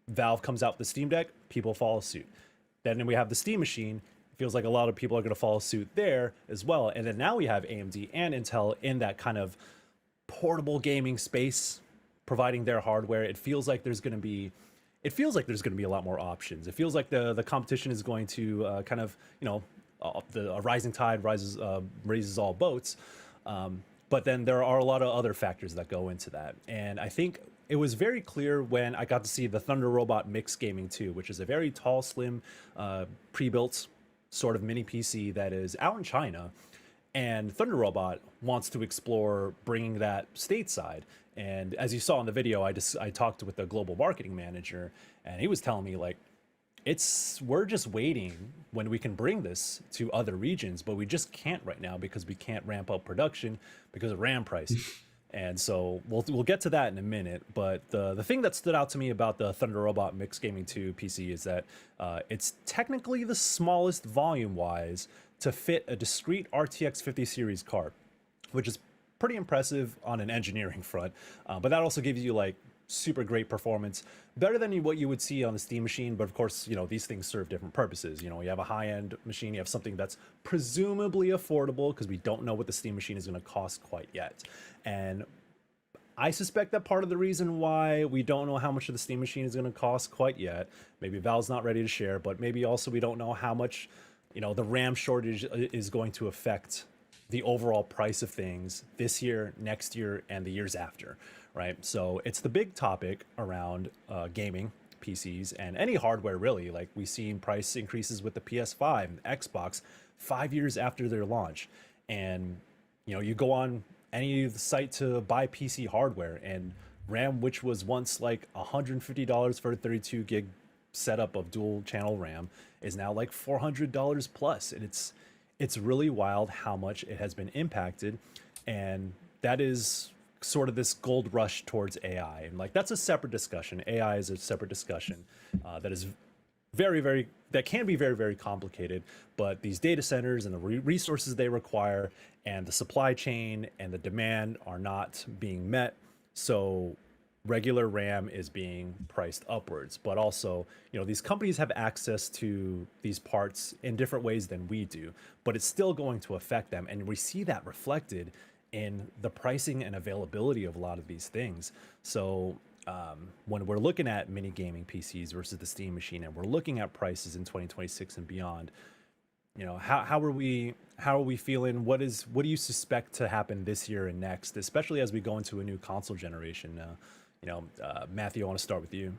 Valve comes out with the Steam Deck, people follow suit. Then we have the Steam Machine. Feels like a lot of people are going to follow suit there as well. And then now we have AMD and Intel in that kind of portable gaming space, providing their hardware. It feels like there's going to be a lot more options. It feels like the competition is going to kind of, a rising tide raises all boats. But then there are a lot of other factors that go into that. And I think it was very clear when I got to see the Thunder Robot Mix Gaming 2, which is a very tall, slim, pre-built sort of mini PC that is out in China. And Thunder Robot wants to explore bringing that stateside. And as you saw in the video, I talked with the global marketing manager, and he was telling me like, we're just waiting when we can bring this to other regions, but we just can't right now because we can't ramp up production because of RAM prices. And so we'll get to that in a minute. But the thing that stood out to me about the Thunder Robot Mixed Gaming 2 PC is that it's technically the smallest volume-wise to fit a discrete RTX 50 series card, which is pretty impressive on an engineering front. But that also gives you like super great performance, better than what you would see on the Steam machine. But of course, you know, these things serve different purposes. You know, you have a high-end machine, you have something that's presumably affordable, because we don't know what the Steam machine is going to cost quite yet. And I suspect that part of the reason why we don't know how much of the Steam machine is going to cost quite yet, maybe Valve's not ready to share, but maybe also we don't know how much, you know, the RAM shortage is going to affect the overall price of things this year, next year, and the years after, right? So it's the big topic around gaming PCs and any hardware really. Like we've seen price increases with the PS5 and Xbox 5 years after their launch. And, you know, you go on any site to buy PC hardware, and RAM, which was once like $150 for a 32 gig setup of dual channel RAM, is now like $400 plus. And it's really wild how much it has been impacted. And that is sort of this gold rush towards AI. And like, that's a separate discussion. AI is a separate discussion that is that can be very, very complicated. But these data centers and the resources they require and the supply chain and the demand are not being met. So regular RAM is being priced upwards. But also, you know, these companies have access to these parts in different ways than we do, but it's still going to affect them. And we see that reflected in the pricing and availability of a lot of these things. So when we're looking at mini gaming PCs versus the Steam machine, and we're looking at prices in 2026 and beyond, you know, how are we feeling? What do you suspect to happen this year and next, especially as we go into a new console generation? Matthew, I want to start with you.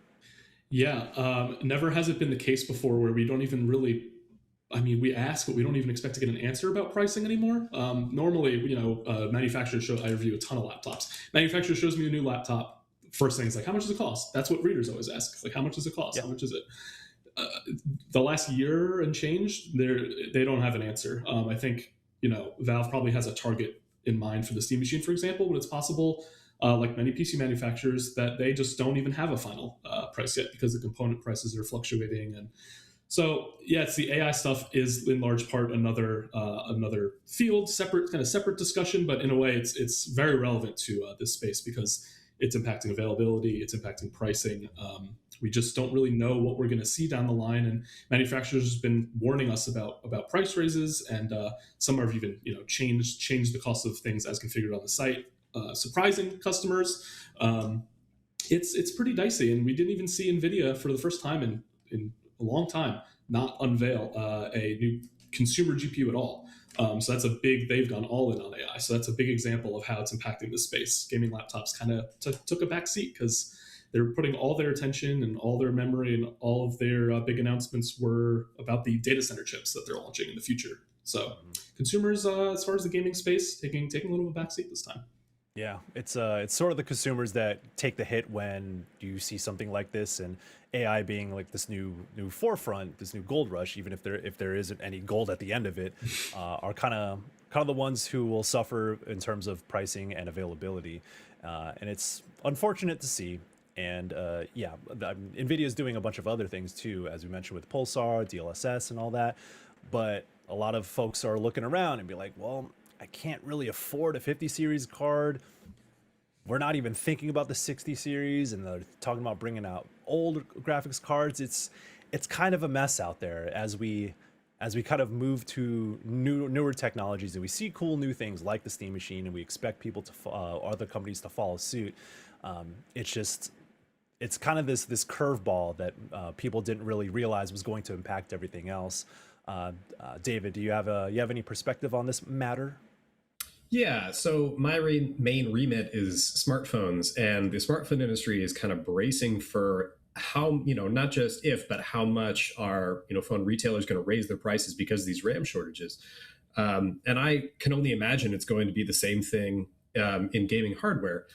Yeah, never has it been the case before where we don't even really, I mean, we ask, but we don't even expect to get an answer about pricing anymore. Normally, you know, manufacturers I review a ton of laptops. Manufacturer shows me a new laptop. First thing is like, how much does it cost? That's what readers always ask. Like, how much does it cost? Yeah. How much is it? The last year and change, they don't have an answer. I think, you know, Valve probably has a target in mind for the Steam machine, for example, but it's possible, like many PC manufacturers, that they just don't even have a final price yet because the component prices are fluctuating. And so, yeah, it's the AI stuff is in large part another field, separate discussion, but in a way, it's very relevant to this space because it's impacting availability, it's impacting pricing. We just don't really know what we're going to see down the line, and manufacturers have been warning us about price raises, and some have even, you know, changed the cost of things as configured on the site, surprising customers. It's pretty dicey, and we didn't even see NVIDIA for the first time in a long time not unveil a new consumer GPU at all. So that's they've gone all in on AI. So that's a big example of how it's impacting the space. Gaming laptops kind of took a back seat because they're putting all their attention and all their memory and all of their big announcements were about the data center chips that they're launching in the future. So consumers, as far as the gaming space, taking a little bit of a back seat this time. Yeah, it's sort of the consumers that take the hit when you see something like this, and AI being like this new forefront, this new gold rush, even if there isn't any gold at the end of it, are kind of the ones who will suffer in terms of pricing and availability, and it's unfortunate to see. And NVIDIA is doing a bunch of other things too, as we mentioned with Pulsar, DLSS, and all that. But a lot of folks are looking around and be like, well, I can't really afford a 50 series card. We're not even thinking about the 60 series, and they're talking about bringing out old graphics cards. It's kind of a mess out there as we kind of move to newer technologies, and we see cool new things like the Steam machine, and we expect people to other companies to follow suit. It's kind of this curveball that people didn't really realize was going to impact everything else. David, do you have any perspective on this matter? Yeah, so my main remit is smartphones, and the smartphone industry is kind of bracing for how, you know, not just if, but how much are, you know, phone retailers going to raise their prices because of these RAM shortages. And I can only imagine it's going to be the same thing in gaming hardware.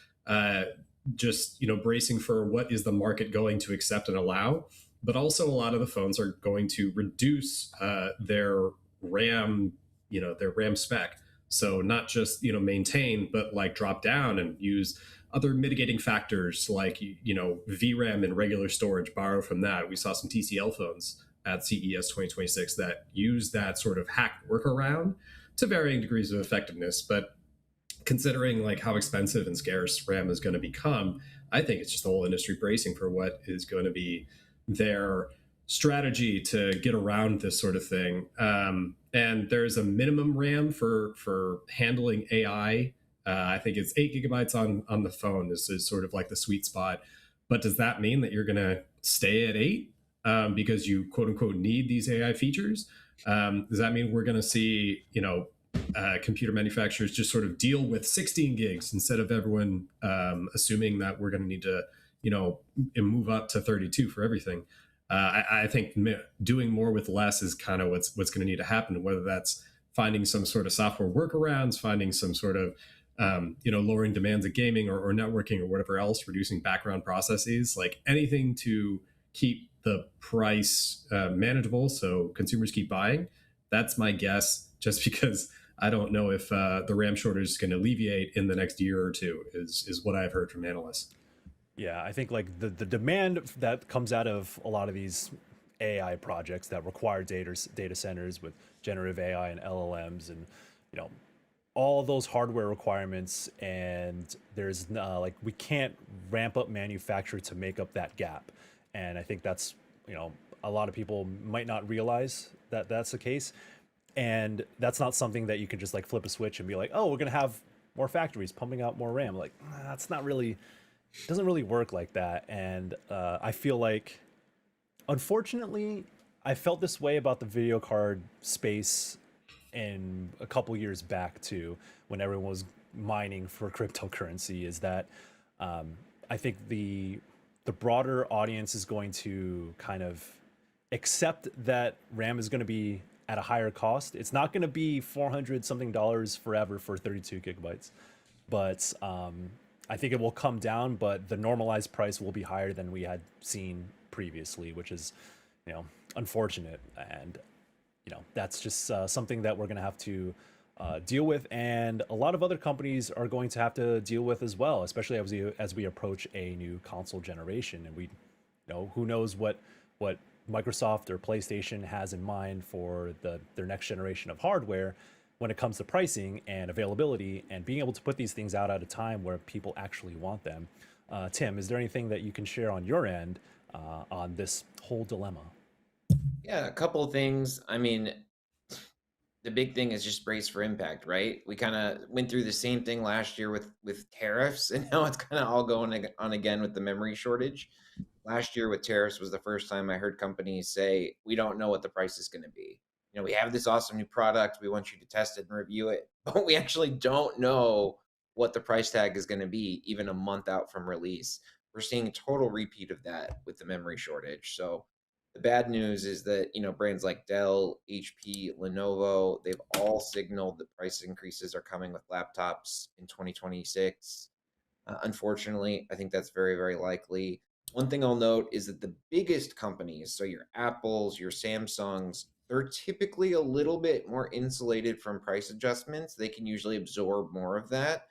Just bracing for what is the market going to accept and allow, but also a lot of the phones are going to reduce their RAM, their RAM spec. So not just maintain, but like drop down and use other mitigating factors like VRAM and regular storage. Borrow from that. We saw some TCL phones at CES 2026 that use that sort of hacked workaround to varying degrees of effectiveness, but considering like how expensive and scarce RAM is going to become, I think it's just the whole industry bracing for what is going to be their strategy to get around this sort of thing. And there's a minimum RAM for handling AI. I think it's 8 GB on the phone. This is sort of like the sweet spot. But does that mean that you're going to stay at 8 because you quote unquote need these AI features? Does that mean we're going to see computer manufacturers just sort of deal with 16 gigs instead of everyone assuming that we're going to need to, move up to 32 for everything? I think doing more with less is kind of what's going to need to happen, whether that's finding some sort of software workarounds, finding some sort of, lowering demands of gaming or networking or whatever else, reducing background processes, like anything to keep the price manageable so consumers keep buying. That's my guess, just because I don't know if the RAM shortage is going to alleviate in the next year or two, is what I've heard from analysts. Yeah, I think like the demand that comes out of a lot of these AI projects that require data centers with generative AI and LLMs and all those hardware requirements, and there's like we can't ramp up manufacture to make up that gap. And I think that's a lot of people might not realize that that's the case. And that's not something that you can just like flip a switch and be like, oh, we're going to have more factories pumping out more RAM. Like, that's not really, it doesn't really work like that. And I feel like, unfortunately, I felt this way about the video card space in a couple years back too, when everyone was mining for cryptocurrency, is that I think the broader audience is going to kind of accept that RAM is going to be at a higher cost. It's not going to be $400 something forever for 32 gigabytes, but I think it will come down, but the normalized price will be higher than we had seen previously, which is, unfortunate. And, that's just something that we're going to have to deal with. And a lot of other companies are going to have to deal with as well, especially as we approach a new console generation. And we, who knows what Microsoft or PlayStation has in mind for their next generation of hardware when it comes to pricing and availability and being able to put these things out at a time where people actually want them. Tim, is there anything that you can share on your end on this whole dilemma? Yeah, a couple of things. I mean, the big thing is just brace for impact, right? We kind of went through the same thing last year with tariffs, and now it's kind of all going on again with the memory shortage. Last year with tariffs was the first time I heard companies say, we don't know what the price is going to be. We have this awesome new product. We want you to test it and review it, but we actually don't know what the price tag is going to be even a month out from release. We're seeing a total repeat of that with the memory shortage. So the bad news is that, brands like Dell, HP, Lenovo, they've all signaled that price increases are coming with laptops in 2026. Unfortunately, I think that's very, very likely. One thing I'll note is that the biggest companies, so your Apples, your Samsungs, they're typically a little bit more insulated from price adjustments. They can usually absorb more of that.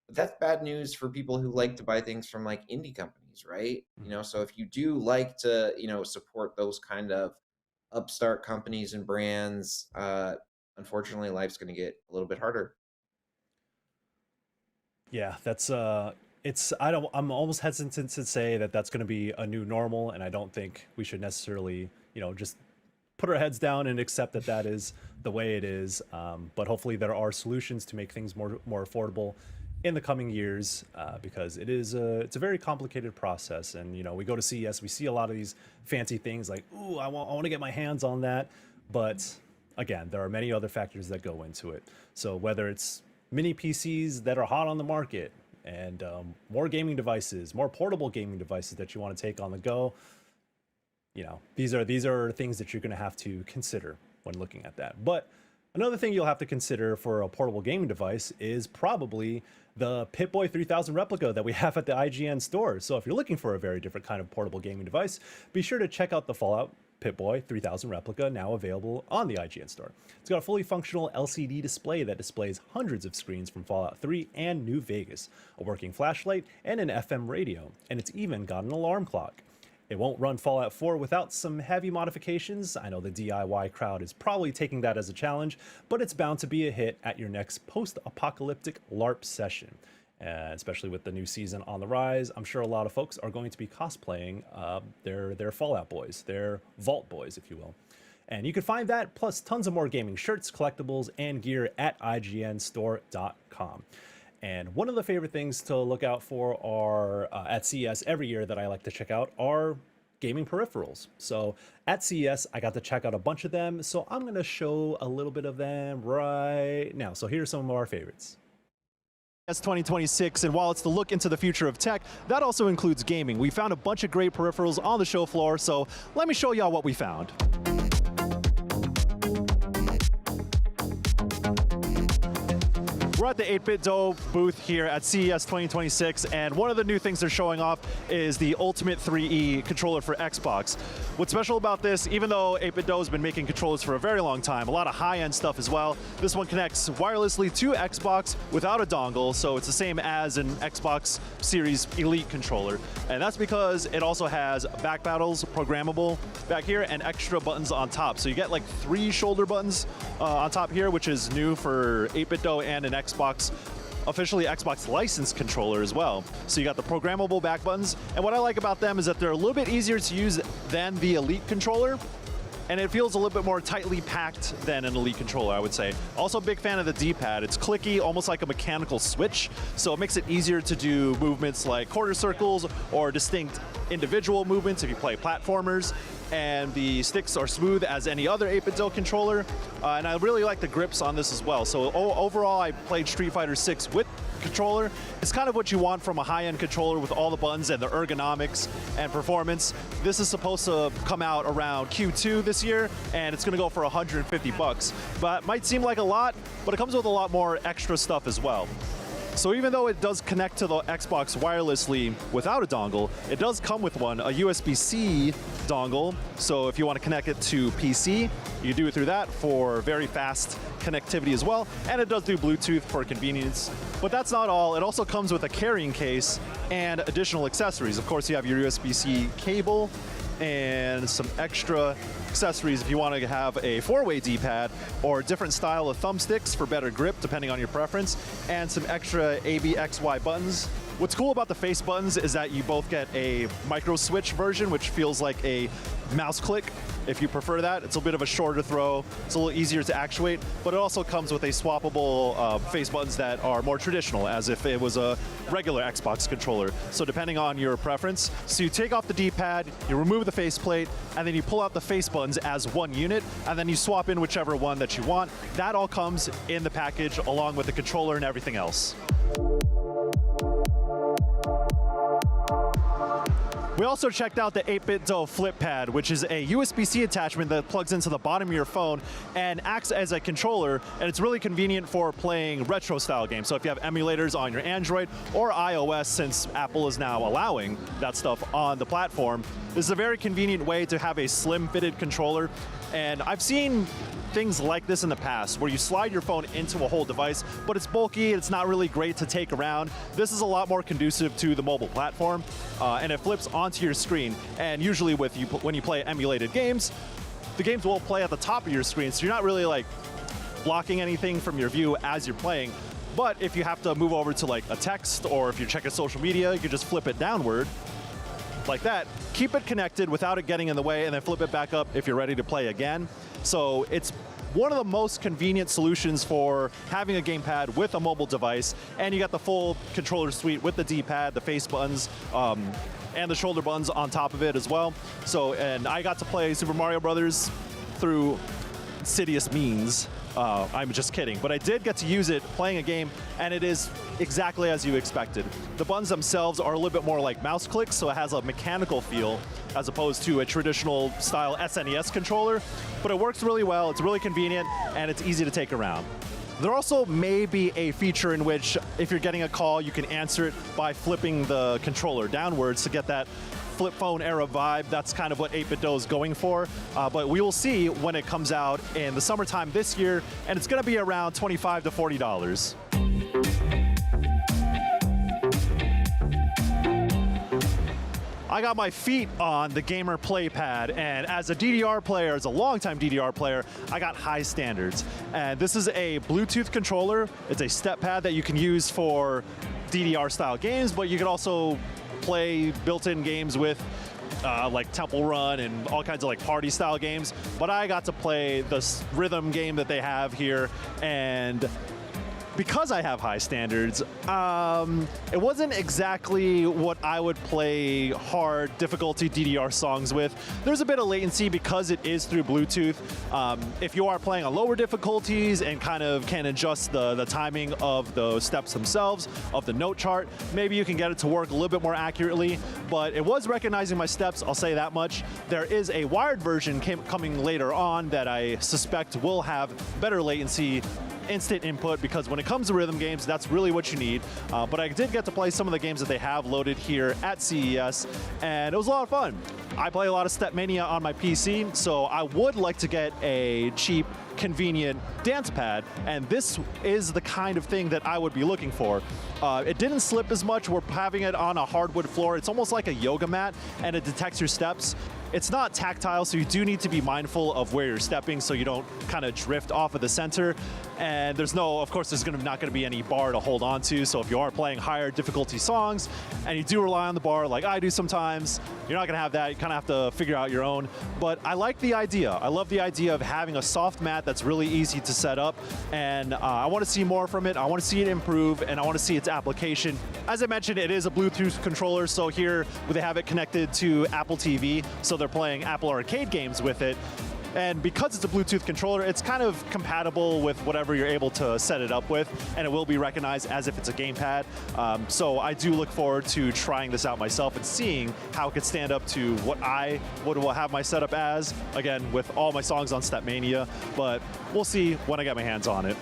But that's bad news for people who like to buy things from like indie companies, right? So if you do like to, support those kind of upstart companies and brands, unfortunately, life's going to get a little bit harder. Yeah, that's I'm almost hesitant to say that that's going to be a new normal, and I don't think we should necessarily, just put our heads down and accept that that is the way it is. But hopefully there are solutions to make things more affordable in the coming years, because it's a very complicated process. And we go to CES, we see a lot of these fancy things like, ooh, I want to get my hands on that, but again, there are many other factors that go into it. So whether it's mini PCs that are hot on the market, and more gaming devices, more portable gaming devices that you want to take on the go, these are things that you're going to have to consider when looking at that. But Another thing you'll have to consider for a portable gaming device is probably the Pip-Boy 3000 replica that we have at the IGN store. So if you're looking for a very different kind of portable gaming device, be sure to check out the Fallout Pip-Boy 3000 replica, now available on the IGN store. It's got a fully functional LCD display that displays hundreds of screens from Fallout 3 and New Vegas, a working flashlight, and an FM radio, and it's even got an alarm clock. It won't run Fallout 4 without some heavy modifications. I know the DIY crowd is probably taking that as a challenge, but it's bound to be a hit at your next post-apocalyptic LARP session. Especially with the new season on the rise, I'm sure a lot of folks are going to be cosplaying their Fallout boys, their Vault boys, if you will. And you can find that, plus tons of more gaming shirts, collectibles, and gear at IGNstore.com. And one of the favorite things to look out for are at CES every year that I like to check out are gaming peripherals. So at CES, I got to check out a bunch of them. So I'm going to show a little bit of them right now. So here's some of our favorites. CES 2026, and while it's the look into the future of tech, that also includes gaming. We found a bunch of great peripherals on the show floor, so let me show y'all what we found. We're at the 8BitDo booth here at CES 2026, and one of the new things they're showing off is the Ultimate 3E controller for Xbox. What's special about this, even though 8BitDo has been making controllers for a very long time, a lot of high-end stuff as well, this one connects wirelessly to Xbox without a dongle, so it's the same as an Xbox Series Elite controller. And that's because it also has back paddles, programmable back here, and extra buttons on top. So you get like 3 shoulder buttons on top here, which is new for 8BitDo and an Xbox, officially Xbox licensed controller as well. So you got the programmable back buttons, and what I like about them is that they're a little bit easier to use than the Elite controller, and it feels a little bit more tightly packed than an Elite controller, I would say. Also a big fan of the D-pad. It's clicky, almost like a mechanical switch, so it makes it easier to do movements like quarter circles or distinct individual movements if you play platformers. And the sticks are smooth as any other 8BitDo controller, and I really like the grips on this as well. So overall, I played Street Fighter 6 with controller. It's kind of what you want from a high-end controller with all the buttons and the ergonomics and performance. This is supposed to come out around Q2 this year, and it's going to go for $150. But it might seem like a lot, but it comes with a lot more extra stuff as well. So even though it does connect to the Xbox wirelessly without a dongle, it does come with one, a USB-C dongle. So if you want to connect it to PC, you do it through that for very fast connectivity as well. And it does do Bluetooth for convenience. But that's not all. It also comes with a carrying case and additional accessories. Of course, you have your USB-C cable and some extra accessories if you want to have a 4-way D-pad or a different style of thumbsticks for better grip depending on your preference, and some extra ABXY buttons. What's cool about the face buttons is that you both get a micro switch version, which feels like a mouse click. If you prefer that, it's a bit of a shorter throw, it's a little easier to actuate, but it also comes with a swappable face buttons that are more traditional, as if it was a regular Xbox controller. So depending on your preference, so you take off the D-pad, you remove the faceplate, and then you pull out the face buttons as one unit, and then you swap in whichever one that you want. That all comes in the package along with the controller and everything else. We also checked out the 8BitDo Flip Pad, which is a USB-C attachment that plugs into the bottom of your phone and acts as a controller, and it's really convenient for playing retro-style games. So if you have emulators on your Android or iOS, since Apple is now allowing that stuff on the platform, this is a very convenient way to have a slim-fitted controller. And I've seen things like this in the past, where you slide your phone into a whole device, but it's bulky, it's not really great to take around. This is a lot more conducive to the mobile platform, and it flips onto your screen. And usually when you play emulated games, the games will play at the top of your screen, so you're not really like blocking anything from your view as you're playing. But if you have to move over to like a text, or if you're checking social media, you can just flip it downward like that, keep it connected without it getting in the way, and then flip it back up if you're ready to play again. So it's one of the most convenient solutions for having a gamepad with a mobile device, and you got the full controller suite with the D-pad, the face buttons, and the shoulder buttons on top of it as well. So, and I got to play Super Mario Brothers through insidious means I'm just kidding. But I did get to use it playing a game, and it is exactly as you expected. The buttons themselves are a little bit more like mouse clicks, so it has a mechanical feel as opposed to a traditional style SNES controller. But it works really well, it's really convenient, and it's easy to take around. There also may be a feature in which if you're getting a call, you can answer it by flipping the controller downwards to get that flip phone era vibe. That's kind of what 8BitDo is going for. But we will see when it comes out in the summertime this year, and it's going to be around $25 to $40. I got my feet on the gamer playpad, and as a DDR player, as a longtime DDR player, I got high standards. And this is a Bluetooth controller. It's a step pad that you can use for DDR style games, but you can also play built-in games with like Temple Run and all kinds of like party style games. But I got to play this rhythm game that they have here, and because I have high standards, it wasn't exactly what I would play hard difficulty DDR songs with. There's a bit of latency because it is through Bluetooth. If you are playing on lower difficulties and kind of can adjust the timing of the steps themselves, of the note chart, maybe you can get it to work a little bit more accurately, but it was recognizing my steps, I'll say that much. There is a wired version coming later on that I suspect will have better latency, instant input, because when it comes to rhythm games, that's really what you need. But I did get to play some of the games that they have loaded here at CES, and it was a lot of fun. I play a lot of Stepmania on my PC, so I would like to get a cheap, convenient dance pad, and this is the kind of thing that I would be looking for. It didn't slip as much. We're having it on a hardwood floor. It's almost like a yoga mat, and it detects your steps. It's not tactile, so you do need to be mindful of where you're stepping so you don't kind of drift off of the center. And there's no, of course, there's not going to be any bar to hold on to. So if you are playing higher difficulty songs and you do rely on the bar like I do sometimes, you're not going to have that. You kind of have to figure out your own. But I like the idea. I love the idea of having a soft mat that's really easy to set up. And I want to see more from it. I want to see it improve, and I want to see its application. As I mentioned, it is a Bluetooth controller. So here they have it connected to Apple TV. So they're playing Apple Arcade games with it. And because it's a Bluetooth controller, it's kind of compatible with whatever you're able to set it up with, and it will be recognized as if it's a gamepad. So I do look forward to trying this out myself and seeing how it could stand up to what I would have my setup as, again, with all my songs on Stepmania, but we'll see when I get my hands on it.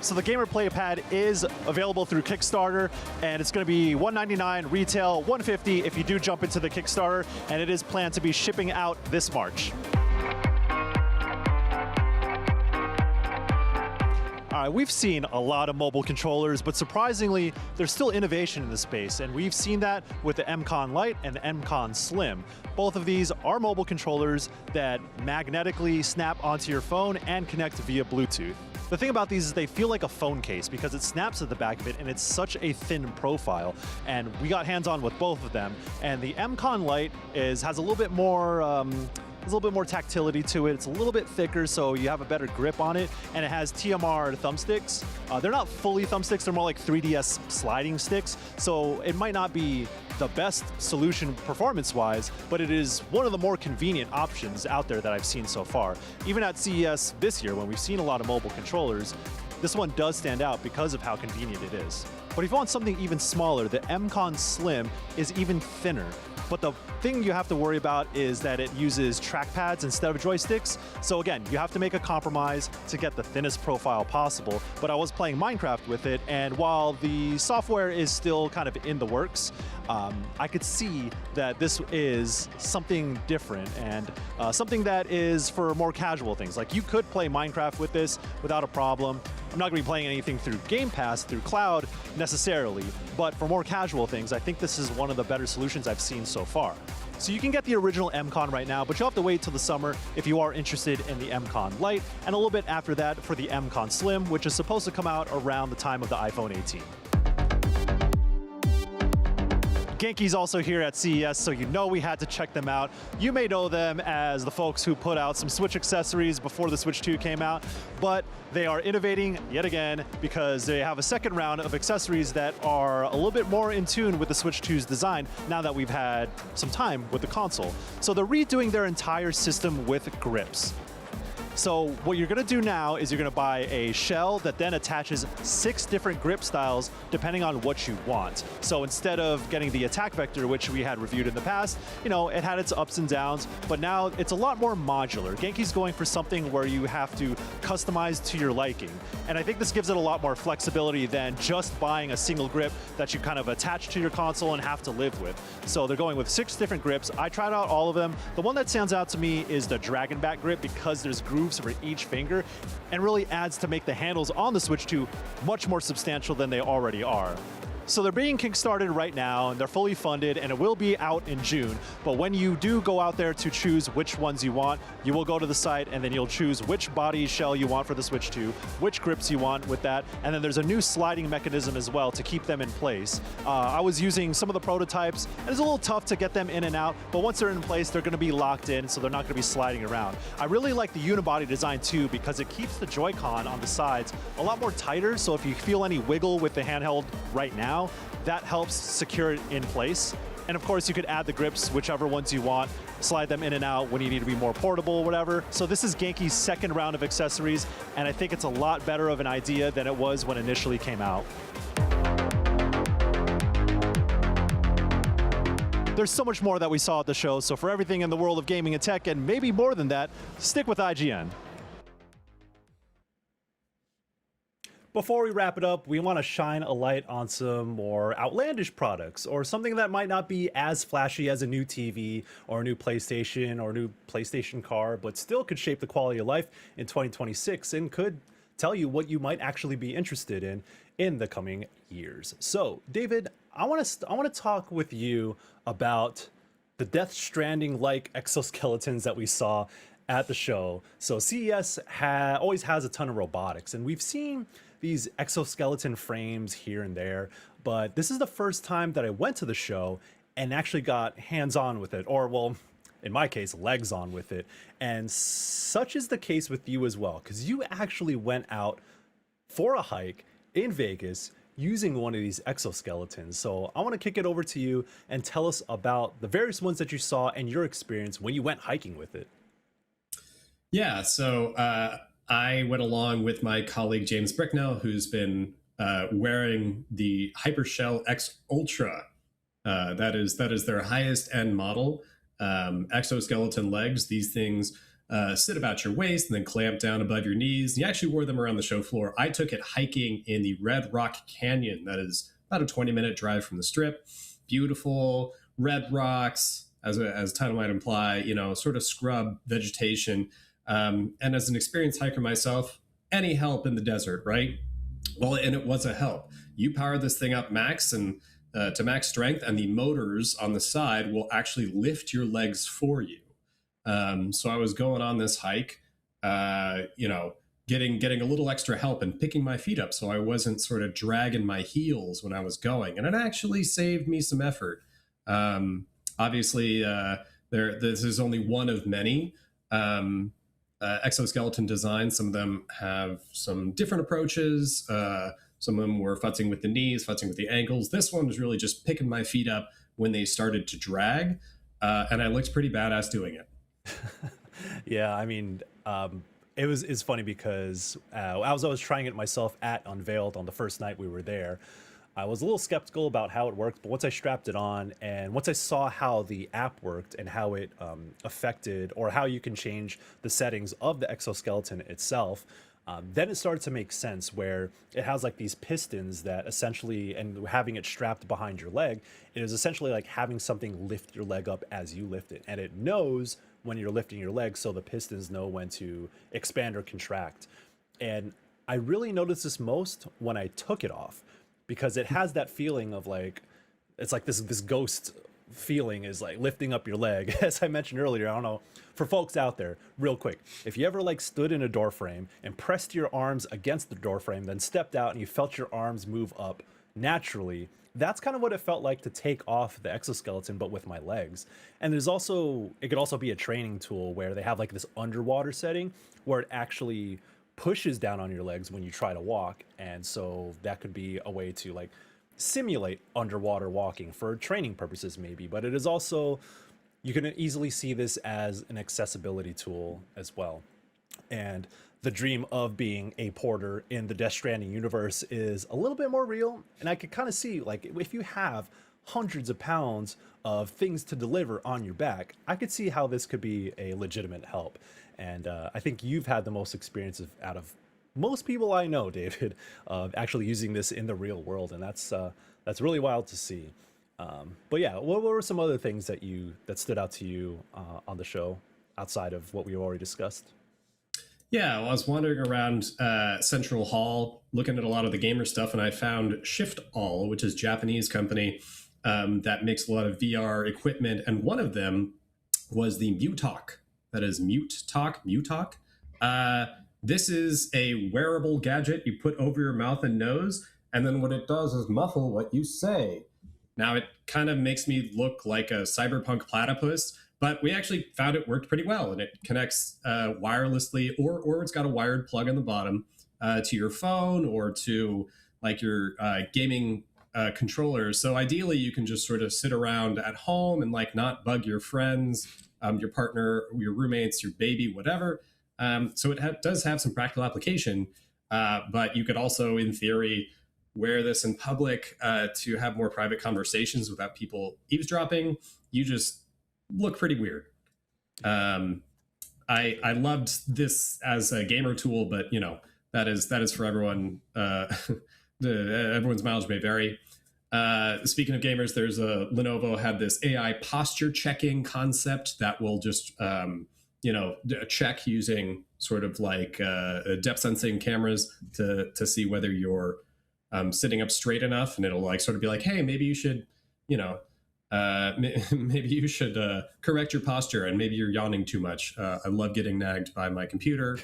So the Gamer Playpad is available through Kickstarter, and it's going to be $199 retail, $150 if you do jump into the Kickstarter, and it is planned to be shipping out this March. All right, we've seen a lot of mobile controllers, but surprisingly, there's still innovation in the space, and we've seen that with the M-Con Lite and the M-Con Slim. Both of these are mobile controllers that magnetically snap onto your phone and connect via Bluetooth. The thing about these is they feel like a phone case because it snaps at the back of it, and it's such a thin profile. And we got hands-on with both of them, and the M-Con Lite has a little bit more there's a little bit more tactility to it. It's a little bit thicker, so you have a better grip on it. And it has TMR thumbsticks. They're not fully thumbsticks. They're more like 3DS sliding sticks. So it might not be the best solution performance-wise, but it is one of the more convenient options out there that I've seen so far. Even at CES this year, when we've seen a lot of mobile controllers, this one does stand out because of how convenient it is. But if you want something even smaller, the M-Con Slim is even thinner. But the thing you have to worry about is that it uses trackpads instead of joysticks. So again, you have to make a compromise to get the thinnest profile possible. But I was playing Minecraft with it, and while the software is still kind of in the works, I could see that this is something different and something that is for more casual things. Like you could play Minecraft with this without a problem. I'm not going to be playing anything through Game Pass, through cloud necessarily, but for more casual things, I think this is one of the better solutions I've seen so far. So you can get the original M-Con right now, but you'll have to wait till the summer if you are interested in the M-Con Lite, and a little bit after that for the M-Con Slim, which is supposed to come out around the time of the iPhone 18. Genki's also here at CES, so you know we had to check them out. You may know them as the folks who put out some Switch accessories before the Switch 2 came out, but they are innovating yet again because they have a second round of accessories that are a little bit more in tune with the Switch 2's design now that we've had some time with the console. So they're redoing their entire system with grips. So what you're gonna do now is you're gonna buy a shell that then attaches 6 different grip styles depending on what you want. So instead of getting the attack vector, which we had reviewed in the past, it had its ups and downs, but now it's a lot more modular. Genki's going for something where you have to customize to your liking. And I think this gives it a lot more flexibility than just buying a single grip that you kind of attach to your console and have to live with. So they're going with 6 different grips. I tried out all of them. The one that stands out to me is the dragon back grip because there's grooves for each finger and really adds to make the handles on the Switch 2 much more substantial than they already are. So they're being kickstarted right now, and they're fully funded, and it will be out in June. But when you do go out there to choose which ones you want, you will go to the site, and then you'll choose which body shell you want for the Switch 2, which grips you want with that, and then there's a new sliding mechanism as well to keep them in place. I was using some of the prototypes, and it's a little tough to get them in and out, but once they're in place, they're going to be locked in, so they're not going to be sliding around. I really like the unibody design too, because it keeps the Joy-Con on the sides a lot more tighter, so if you feel any wiggle with the handheld right now, that helps secure it in place. And of course, you could add the grips, whichever ones you want, slide them in and out when you need to be more portable, whatever. So this is Genki's second round of accessories, and I think it's a lot better of an idea than it was when it initially came out. There's so much more that we saw at the show, so for everything in the world of gaming and tech, and maybe more than that, stick with IGN. Before we wrap it up, we want to shine a light on some more outlandish products or something that might not be as flashy as a new TV or a new PlayStation or a new PlayStation car, but still could shape the quality of life in 2026 and could tell you what you might actually be interested in the coming years. So, David, I want to talk with you about the Death Stranding-like exoskeletons that we saw at the show. So CES always has a ton of robotics, and we've seen these exoskeleton frames here and there, but this is the first time that I went to the show and actually got hands-on with it, or well, in my case, legs on with it. And such is the case with you as well, because you actually went out for a hike in Vegas using one of these exoskeletons. So I want to kick it over to you and tell us about the various ones that you saw and your experience when you went hiking with it. Yeah, so I went along with my colleague James Bricknell, who's been wearing the Hypershell X Ultra. That is their highest end model. Exoskeleton legs. These things sit about your waist and then clamp down above your knees. You actually wore them around the show floor. I took it hiking in the Red Rock Canyon. That is about a 20-minute drive from the Strip. Beautiful red rocks, as the title might imply, sort of scrub vegetation. And as an experienced hiker myself, any help in the desert, right? Well, and it was a help. You power this thing up max and to max strength, and the motors on the side will actually lift your legs for you. So I was going on this hike, getting a little extra help and picking my feet up so I wasn't sort of dragging my heels when I was going, and it actually saved me some effort. Obviously, this is only one of many exoskeleton designs. Some of them have some different approaches. Some of them were futzing with the knees, futzing with the ankles. This one was really just picking my feet up when they started to drag, and I looked pretty badass doing it. Yeah, I mean, it's funny because as I was trying it myself at Unveiled on the first night we were there, I was a little skeptical about how it worked, but once I strapped it on and once I saw how the app worked and how it affected, or how you can change the settings of the exoskeleton itself, then it started to make sense, where it has like these pistons that essentially, and having it strapped behind your leg, it is essentially like having something lift your leg up as you lift it. And it knows when you're lifting your leg, so the pistons know when to expand or contract. And I really noticed this most when I took it off, because it has that feeling of like, it's like this ghost feeling is like lifting up your leg. As I mentioned earlier, I don't know, for folks out there, real quick, if you ever like stood in a door frame and pressed your arms against the door frame, then stepped out and you felt your arms move up naturally, that's kind of what it felt like to take off the exoskeleton, but with my legs. And there's also, it could also be a training tool where they have like this underwater setting where it actually pushes down on your legs when you try to walk. And so that could be a way to like simulate underwater walking for training purposes maybe, but it is also, you can easily see this as an accessibility tool as well. and the dream of being a porter in the Death Stranding universe is a little bit more real. And I could kind of see, like, if you have hundreds of pounds of things to deliver on your back, I could see how this could be a legitimate help. And I think you've had the most experience out of most people I know, David, of actually using this in the real world, and that's really wild to see. But yeah, what were some other things that stood out to you on the show outside of what we already discussed? Yeah, well, I was wandering around Central Hall looking at a lot of the gamer stuff, and I found Shift All, which is a Japanese company that makes a lot of VR equipment, and one of them was the Mutalk. That is Mutalk. This is a wearable gadget you put over your mouth and nose, and then what it does is muffle what you say. Now, it kind of makes me look like a cyberpunk platypus, but we actually found it worked pretty well, and it connects wirelessly, or it's got a wired plug in the bottom to your phone or to like your gaming controllers. So ideally, you can just sort of sit around at home and like not bug your friends, your partner, your roommates, your baby, whatever. So it does have some practical application, but you could also, in theory, wear this in public to have more private conversations without people eavesdropping. You just look pretty weird. I loved this as a gamer tool, but you know that is for everyone. Everyone's mileage may vary. Speaking of gamers, there's Lenovo had this AI posture checking concept that will just check using sort of like depth sensing cameras to see whether you're sitting up straight enough, and it'll like sort of be like, hey, maybe you should, maybe you should correct your posture, and maybe you're yawning too much. I love getting nagged by my computer.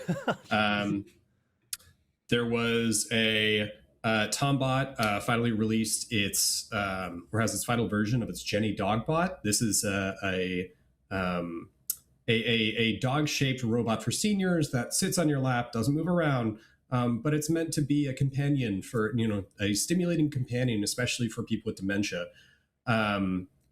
There was a Tombot finally released its or has its final version of its Jenny Dogbot. This is a dog-shaped robot for seniors that sits on your lap, doesn't move around, but it's meant to be a companion for, a stimulating companion, especially for people with dementia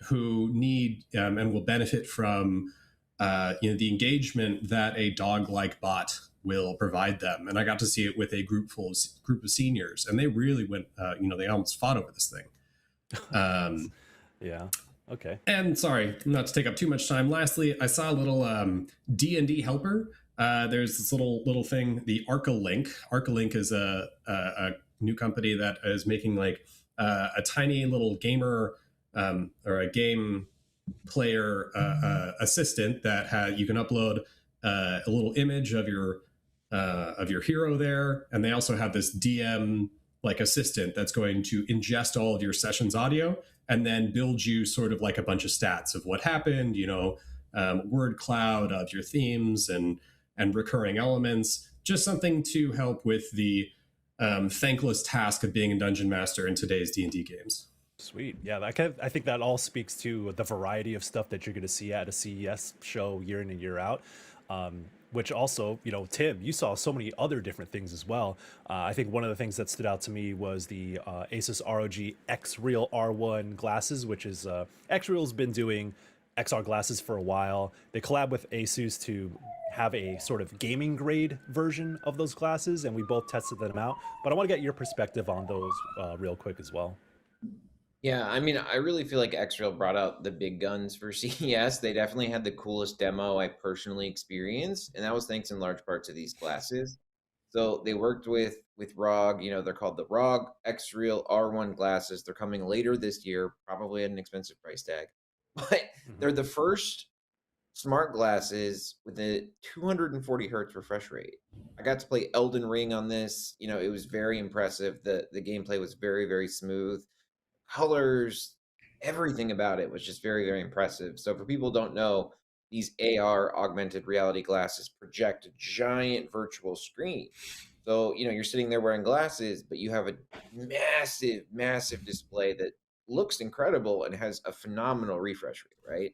who need and will benefit from the engagement that a dog-like bot will provide them. And I got to see it with a group of seniors, and they really went, they almost fought over this thing. Yeah. Okay. And sorry, not to take up too much time. Lastly, I saw a little D&D helper. There's this little thing, the ArcaLink. ArcaLink is a new company that is making like a tiny little gamer or a game player assistant that you can upload a little image of your hero there, and they also have this DM like assistant that's going to ingest all of your sessions audio and then build you sort of like a bunch of stats of what happened, word cloud of your themes and recurring elements, just something to help with the thankless task of being a dungeon master in today's D&D games. Sweet. Yeah, I think that all speaks to the variety of stuff that you're going to see at a CES show year in and year out. Which also, Tim, you saw so many other different things as well. I think one of the things that stood out to me was the Asus ROG X-Real R1 glasses, which is X-Real's been doing XR glasses for a while. They collab with Asus to have a sort of gaming grade version of those glasses, and we both tested them out. But I want to get your perspective on those real quick as well. Yeah, I mean, I really feel like X-Real brought out the big guns for CES. They definitely had the coolest demo I personally experienced, and that was thanks in large part to these glasses. So they worked with ROG, they're called the ROG X-Real R1 glasses. They're coming later this year, probably at an expensive price tag. But they're the first smart glasses with a 240 hertz refresh rate. I got to play Elden Ring on this. It was very impressive. The gameplay was very, very smooth. Colors, everything about it was just very, very impressive. So for people who don't know, these AR augmented reality glasses project a giant virtual screen. So, you're sitting there wearing glasses, but you have a massive, massive display that looks incredible and has a phenomenal refresh rate, right?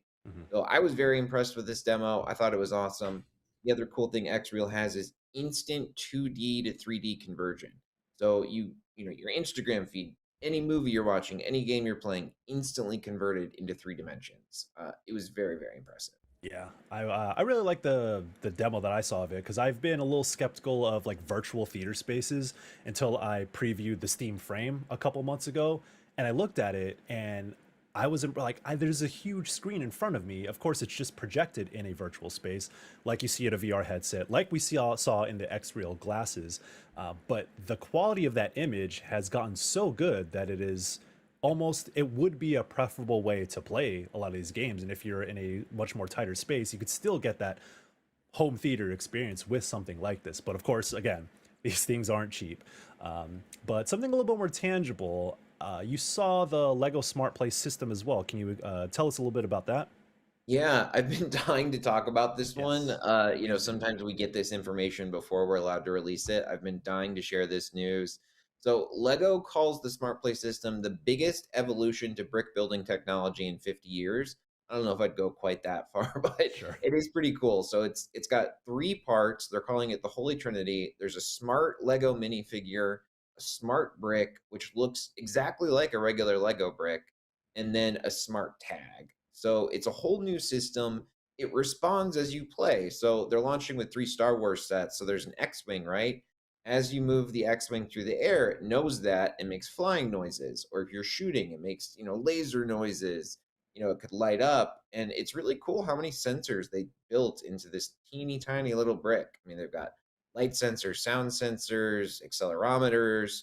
So I was very impressed with this demo. I thought it was awesome. The other cool thing X-Real has is instant 2D to 3D conversion. So your Instagram feed, any movie you're watching, any game you're playing, instantly converted into 3 dimensions. It was very, very impressive. Yeah, I really like the demo that I saw of it because I've been a little skeptical of like virtual theater spaces until I previewed the Steam Frame a couple months ago, and I looked at it and I was like, there's a huge screen in front of me. Of course, it's just projected in a virtual space, like you see at a VR headset, like we saw in the X-Real glasses. But the quality of that image has gotten so good that it would be a preferable way to play a lot of these games. And if you're in a much more tighter space, you could still get that home theater experience with something like this. But of course, again, these things aren't cheap. But something a little bit more tangible, you saw the Lego Smart Play system as well. Can you tell us a little bit about that? Yeah, I've been dying to talk about this one. Yes. Sometimes we get this information before we're allowed to release it. I've been dying to share this news. So, Lego calls the Smart Play system the biggest evolution to brick building technology in 50 years. I don't know if I'd go quite that far, but Sure. it is pretty cool. So it's got three parts. They're calling it the Holy Trinity. There's a smart Lego minifigure, a smart brick, which looks exactly like a regular Lego brick, and then a smart tag. So it's a whole new system. It responds as you play. So they're launching with 3 Star Wars sets. So there's an X-Wing, right? As you move the X-Wing through the air, it knows that and makes flying noises. Or if you're shooting, it makes, laser noises. It could light up. And it's really cool how many sensors they built into this teeny tiny little brick. I mean, they've got light sensors, sound sensors, accelerometers,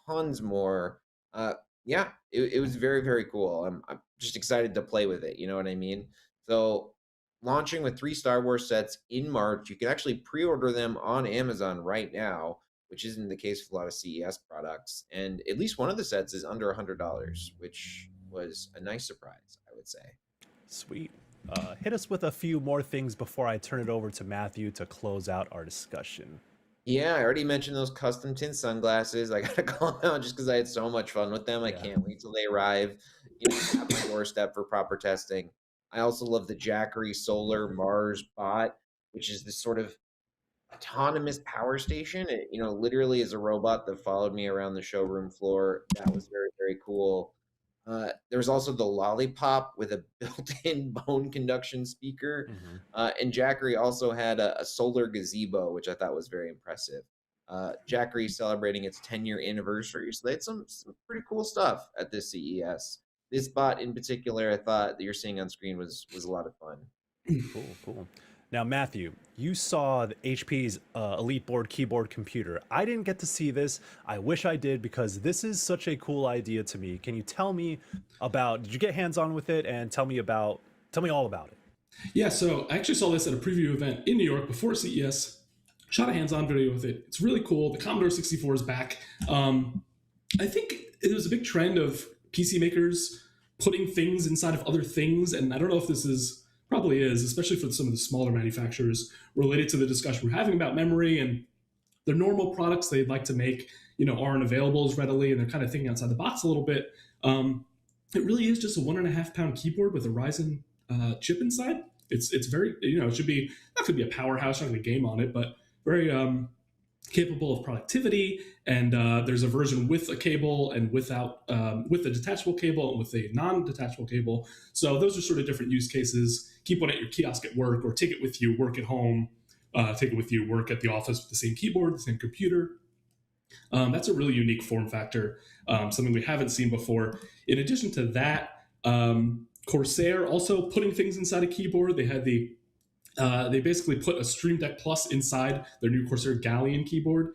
tons more. Yeah, it was very, very cool. I'm just excited to play with it. You know what I mean? So, launching with 3 Star Wars sets in March, you can actually pre order them on Amazon right now, which isn't the case with a lot of CES products. And at least one of the sets is under $100, which was a nice surprise, I would say. Sweet. Hit us with a few more things before I turn it over to Matthew to close out our discussion. Yeah, I already mentioned those custom tint sunglasses. I gotta call them out just because I had so much fun with them. I Yeah. can't wait till they arrive, at my doorstep for proper testing. I also love the Jackery Solar Mars bot, which is this sort of autonomous power station. It, literally is a robot that followed me around the showroom floor. That was very, very cool. There's also the Lollipop with a built-in bone conduction speaker. Hmm. And Jackery also had a solar gazebo, which I thought was very impressive. Jackery celebrating its 10-year anniversary. So they had some pretty cool stuff at this CES. This bot in particular, I thought that you're seeing on screen was a lot of fun. Cool, cool. Now, Matthew, you saw the HP's Elite Board keyboard computer. I didn't get to see this. I wish I did because this is such a cool idea to me. Can you tell me did you get hands-on with it and tell me all about it? Yeah, so I actually saw this at a preview event in New York before CES. Shot a hands-on video with it. It's really cool. The Commodore 64 is back. I think it was a big trend of PC makers putting things inside of other things, and I don't know if this is probably is, especially for some of the smaller manufacturers, related to the discussion we're having about memory and the normal products they'd like to make, aren't available as readily, and they're kind of thinking outside the box a little bit. It really is just a 1.5 pound keyboard with a Ryzen chip inside. It's very, it should be not going to be a powerhouse, not going to game on it, but very capable of productivity. And there's a version with a cable and without, with a detachable cable and with a non-detachable cable. So those are sort of different use cases. Keep one at your kiosk at work, or take it with you, work at home, take it with you, work at the office with the same keyboard, the same computer. That's a really unique form factor, something we haven't seen before. In addition to that, Corsair also putting things inside a keyboard. They basically put a Stream Deck Plus inside their new Corsair Galleon keyboard.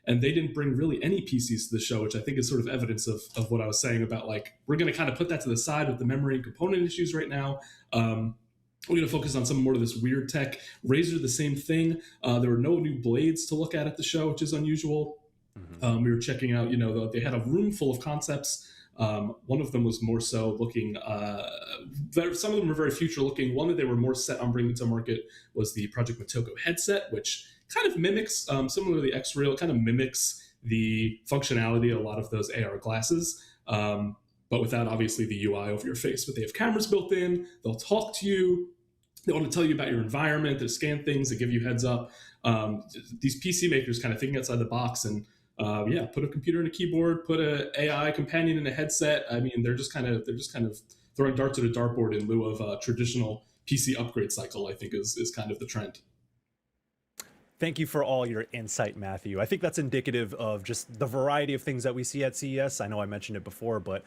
And they didn't bring really any PCs to the show, which I think is sort of evidence of what I was saying about, like, we're going to kind of put that to the side with the memory and component issues right now. We're going to focus on some more of this weird tech. Razer, the same thing. There were no new blades to look at the show, which is unusual. Mm-hmm. We were checking out, they had a room full of concepts. One of them was more so looking, some of them were very future looking. One that they were more set on bringing to market was the Project Motoko headset, which kind of mimics, similar to the X-Real, kind of mimics the functionality of a lot of those AR glasses, but without obviously the UI over your face. But they have cameras built in, they'll talk to you, they want to tell you about your environment, they scan things, they give you heads up. These PC makers kind of thinking outside the box and put a computer in a keyboard, put a AI companion in a headset. I mean, they're just kind of throwing darts at a dartboard in lieu of traditional PC upgrade cycle, I think is kind of the trend. Thank you for all your insight, Matthew. I think that's indicative of just the variety of things that we see at CES. I know I mentioned it before, but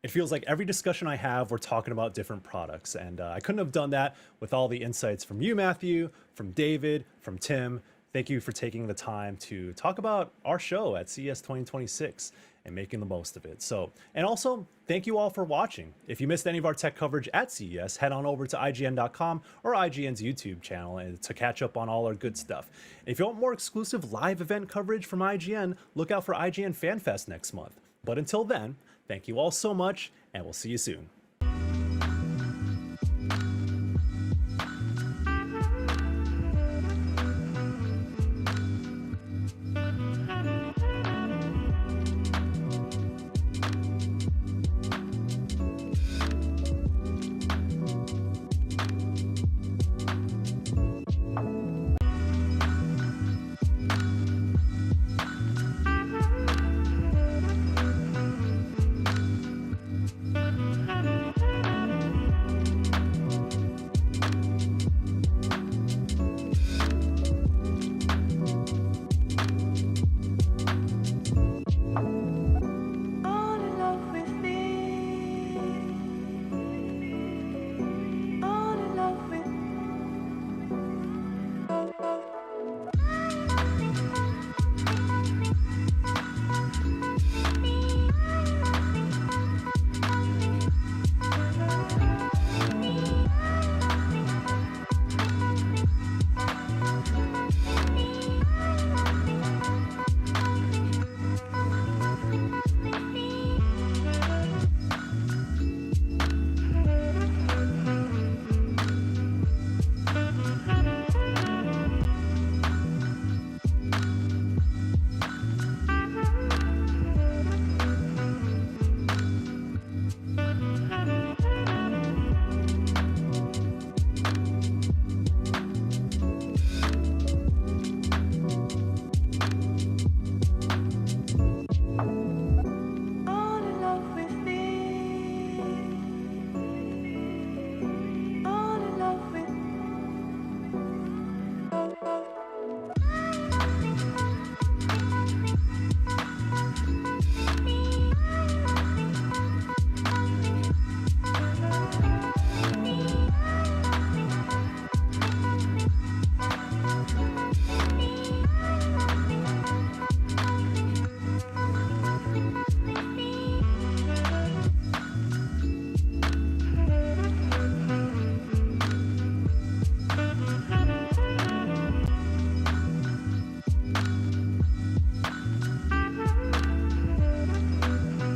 it feels like every discussion I have, we're talking about different products. And I couldn't have done that with all the insights from you, Matthew, from David, from Tim. Thank you for taking the time to talk about our show at CES 2026 and making the most of it. So, and also thank you all for watching. If you missed any of our tech coverage at CES, head on over to IGN.com or IGN's YouTube channel and to catch up on all our good stuff. And if you want more exclusive live event coverage from IGN, look out for IGN FanFest next month. But until then, thank you all so much, and we'll see you soon.